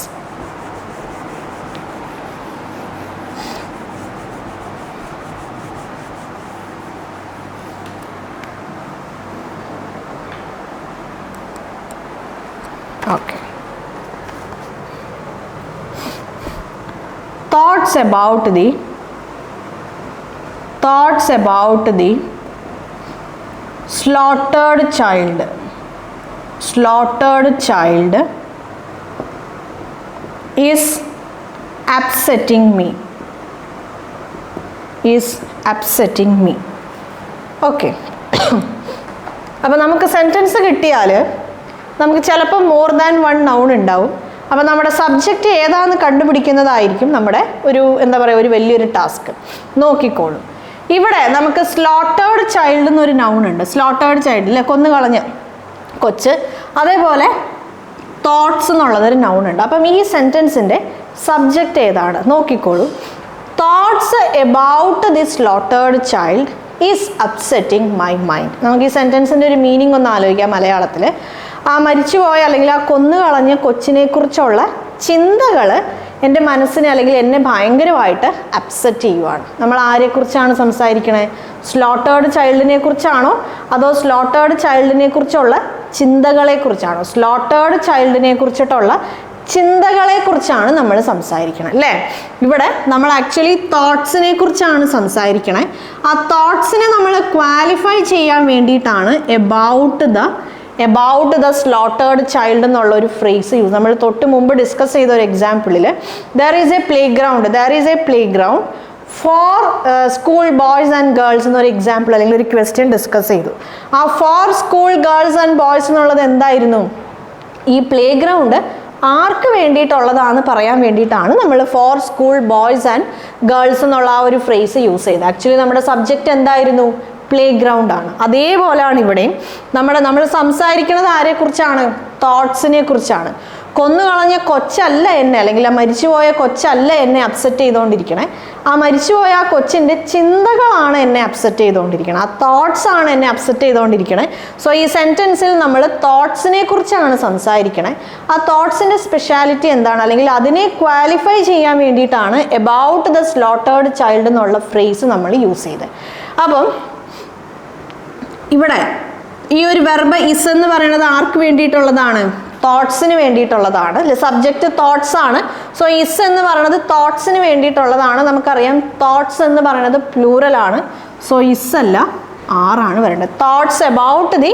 Okay. Thoughts about the slaughtered child. Slaughtered child is upsetting me. Is upsetting me. Okay. അപ്പോൾ നമുക്ക് സെൻറ്റൻസ് കിട്ടിയാൽ നമുക്ക് ചിലപ്പോൾ മോർ ദാൻ വൺ നൗൺ ഉണ്ടാവും. അപ്പോൾ നമ്മുടെ സബ്ജക്റ്റ് ഏതാണെന്ന് കണ്ടുപിടിക്കുന്നതായിരിക്കും നമ്മുടെ ഒരു എന്താ പറയുക ഒരു വലിയൊരു ടാസ്ക്. നോക്കിക്കോളൂ, ഇവിടെ നമുക്ക് സ്ലോട്ടേർഡ് ചൈൽഡ് എന്നൊരു നൗൺ ഉണ്ട്. സ്ലോട്ടേർഡ് ചൈൽഡ് അല്ലേ, കൊന്നു കളഞ്ഞ കൊച്ച്. അതേപോലെ തോട്ട്സ് എന്നുള്ളതൊരു നൗൺ ഉണ്ട്. അപ്പം ഈ സെൻറ്റൻസിൻ്റെ സബ്ജക്റ്റ് ഏതാണ്? നോക്കിക്കോളൂ. Thoughts about the slaughtered child is upsetting my mind. നമുക്ക് ഈ സെൻറ്റൻസിൻ്റെ ഒരു മീനിങ് ഒന്ന് ആലോചിക്കാം മലയാളത്തിൽ. ആ മരിച്ചുപോയ അല്ലെങ്കിൽ ആ കൊന്നുകളഞ്ഞ കൊച്ചിനെക്കുറിച്ചുള്ള ചിന്തകൾ എൻ്റെ മനസ്സിനെ അല്ലെങ്കിൽ എന്നെ ഭയങ്കരമായിട്ട് അപ്സെറ്റ് ചെയ്യുവാണ്. നമ്മൾ ആരെക്കുറിച്ചാണ് സംസാരിക്കണേ? സ്ലോട്ടേർഡ് ചൈൽഡിനെ കുറിച്ചാണോ അതോ സ്ലോട്ടേർഡ് ചൈൽഡിനെ കുറിച്ചുള്ള ചിന്തകളെക്കുറിച്ചാണോ? സ്ലോട്ടേർഡ് ചൈൽഡിനെ കുറിച്ചിട്ടുള്ള ചിന്തകളെക്കുറിച്ചാണ് നമ്മൾ സംസാരിക്കണം അല്ലേ? ഇവിടെ നമ്മൾ ആക്ച്വലി തോട്ട്സിനെ കുറിച്ചാണ് സംസാരിക്കണേ. ആ തോട്ട്സിനെ നമ്മൾ ക്വാളിഫൈ ചെയ്യാൻ വേണ്ടിയിട്ടാണ് എബൌട്ട് ദ സ്ലോട്ടേർഡ് ചൈൽഡ് എന്നുള്ള ഒരു ഫ്രേസ് യൂസ്. നമ്മൾ തൊട്ട് മുമ്പ് ഡിസ്കസ് ചെയ്ത ഒരു എക്സാമ്പിളിൽ there is a play ground for school boys and girls എന്നൊരു എക്സാമ്പിൾ അല്ലെങ്കിൽ ഒരു ക്വസ്റ്റ്യൻ ഡിസ്കസ് ചെയ്തു. ആ for school girls and boys എന്നുള്ളത് എന്തായിരുന്നു? ഈ പ്ലേ ഗ്രൗണ്ട് ആർക്ക് വേണ്ടിയിട്ടുള്ളതാണെന്ന് പറയാൻ വേണ്ടിയിട്ടാണ് നമ്മൾ for school boys and girls എന്നുള്ള ആ ഒരു ഫ്രേസ് യൂസ് ചെയ്തത്. ആക്ച്വലി നമ്മുടെ സബ്ജക്റ്റ് എന്തായിരുന്നു? പ്ലേ ഗ്രൗണ്ട് ആണ്. അതേപോലെയാണ് ഇവിടെയും നമ്മൾ സംസാരിക്കുന്നത് ആരെക്കുറിച്ചാണ്? തോട്ട്സിനെ കുറിച്ചാണ്. കൊന്നുകളഞ്ഞ കൊച്ചല്ല എന്നെ അല്ലെങ്കിൽ ആ മരിച്ചുപോയ കൊച്ചല്ല എന്നെ അപ്സെറ്റ് ചെയ്തുകൊണ്ടിരിക്കണേ. ആ മരിച്ചുപോയ ആ കൊച്ചിൻ്റെ ചിന്തകളാണ് എന്നെ അപ്സെറ്റ് ചെയ്തുകൊണ്ടിരിക്കണേ. ആ തോട്ട്സ് ആണ് എന്നെ അപ്സെറ്റ് ചെയ്തുകൊണ്ടിരിക്കണേ. സോ ഈ സെൻറ്റൻസിൽ നമ്മൾ തോട്ട്സിനെ കുറിച്ചാണ് സംസാരിക്കണേ. ആ തോട്ട്സിൻ്റെ സ്പെഷ്യാലിറ്റി എന്താണ് അല്ലെങ്കിൽ അതിനെ ക്വാളിഫൈ ചെയ്യാൻ വേണ്ടിയിട്ടാണ് എബൌട്ട് ദ സ്ലോട്ടേർഡ് ചൈൽഡ് എന്നുള്ള ഫ്രേസ് നമ്മൾ യൂസ് ചെയ്തത്. അപ്പം ഇവിടെ ഈ ഒരു വെർബ് ഇസ് എന്ന് പറയുന്നത് ആർക്ക് വേണ്ടിയിട്ടുള്ളതാണ്? തോട്ട്സിന് വേണ്ടിയിട്ടുള്ളതാണ്. സബ്ജക്റ്റ് തോട്ട്സ് ആണ്. സോ ഇസ് എന്ന് പറയുന്നത് തോട്ട്സിന് വേണ്ടിയിട്ടുള്ളതാണ്. നമുക്കറിയാം തോട്ട്സ് എന്ന് പറയുന്നത് പ്ലൂറൽ ആണ്. സോ ഇസ് അല്ല ആറാണ് വരേണ്ടത്. Thoughts about the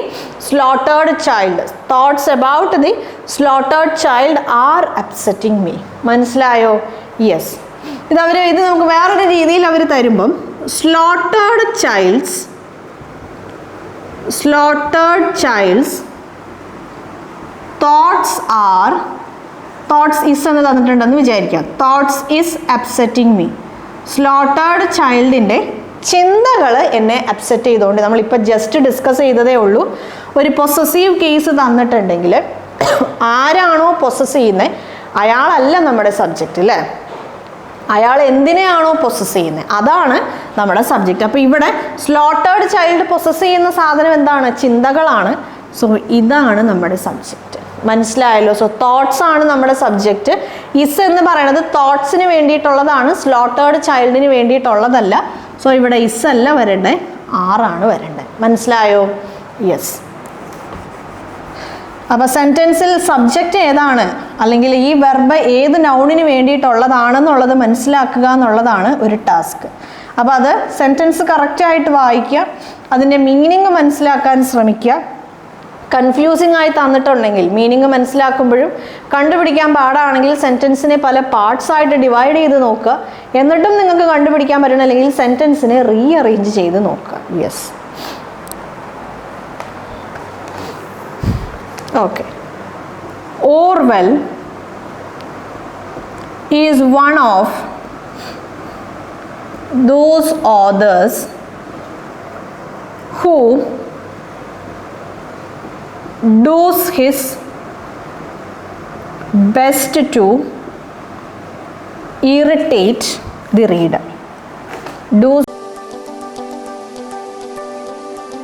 slaughtered child. Thoughts about the slaughtered child are upsetting me. മനസ്സിലായോ? യെസ്. ഇത് നമുക്ക് വേറൊരു രീതിയിൽ അവർ തരുമ്പം slaughtered child's thoughts is എന്ന് തന്നിട്ടുണ്ടെന്ന് വിചാരിക്കാം. Thoughts is upsetting me. Slaughtered ചൈൽഡിൻ്റെ ചിന്തകൾ എന്നെ അപ്സെറ്റ് ചെയ്തുകൊണ്ട്, നമ്മളിപ്പോൾ ജസ്റ്റ് ഡിസ്കസ് ചെയ്തതേ ഉള്ളൂ. ഒരു പൊസസീവ് കേസ് തന്നിട്ടുണ്ടെങ്കിൽ ആരാണോ പൊസസ് ചെയ്യുന്നത് അയാളല്ല നമ്മുടെ സബ്ജക്റ്റ് അല്ലേ. അയാൾ എന്തിനെയാണോ പൊസസ് ചെയ്യുന്നത് അതാണ് നമ്മുടെ സബ്ജക്റ്റ്. അപ്പോൾ ഇവിടെ സ്ലോട്ടേർഡ് ചൈൽഡ് പൊസസ് ചെയ്യുന്ന സാധനം എന്താണ്? ചിന്തകളാണ്. സോ ഇതാണ് നമ്മുടെ സബ്ജക്റ്റ്. മനസ്സിലായല്ലോ? സോ തോട്ട്സ് ആണ് നമ്മുടെ സബ്ജക്റ്റ്. ഇസ് എന്ന് പറയുന്നത് തോട്ട്സിന് വേണ്ടിയിട്ടുള്ളതാണ്, സ്ലോട്ടേർഡ് ചൈൽഡിന് വേണ്ടിയിട്ടുള്ളതല്ല. സോ ഇവിടെ ഇസ് അല്ല വരണ്ടേ, ആറാണ് വരണ്ടേ. മനസ്സിലായോ? യെസ്. അപ്പോൾ സെൻറ്റൻസിൽ സബ്ജക്റ്റ് ഏതാണ്, അല്ലെങ്കിൽ ഈ വെർബ് ഏത് നൗണിന് വേണ്ടിയിട്ടുള്ളതാണെന്നുള്ളത് മനസ്സിലാക്കുക എന്നുള്ളതാണ് ഒരു ടാസ്ക്. അപ്പോൾ അത് സെൻറ്റൻസ് കറക്റ്റായിട്ട് വായിക്കുക, അതിൻ്റെ മീനിങ് മനസ്സിലാക്കാൻ ശ്രമിക്കുക. കൺഫ്യൂസിങ് ആയി തന്നിട്ടുണ്ടെങ്കിൽ മീനിങ് മനസ്സിലാക്കുമ്പോഴും കണ്ടുപിടിക്കാൻ പാടാണെങ്കിൽ സെൻറ്റൻസിനെ പല പാർട്സ് ആയിട്ട് ഡിവൈഡ് ചെയ്ത് നോക്കുക. എന്നിട്ടും നിങ്ങൾക്ക് കണ്ടുപിടിക്കാൻ പറ്റണം, അല്ലെങ്കിൽ സെൻറ്റൻസിനെ റീഅറേഞ്ച് ചെയ്ത് നോക്കുക. Yes. Okay. Orwell is one of those authors who does his best to irritate the reader. Does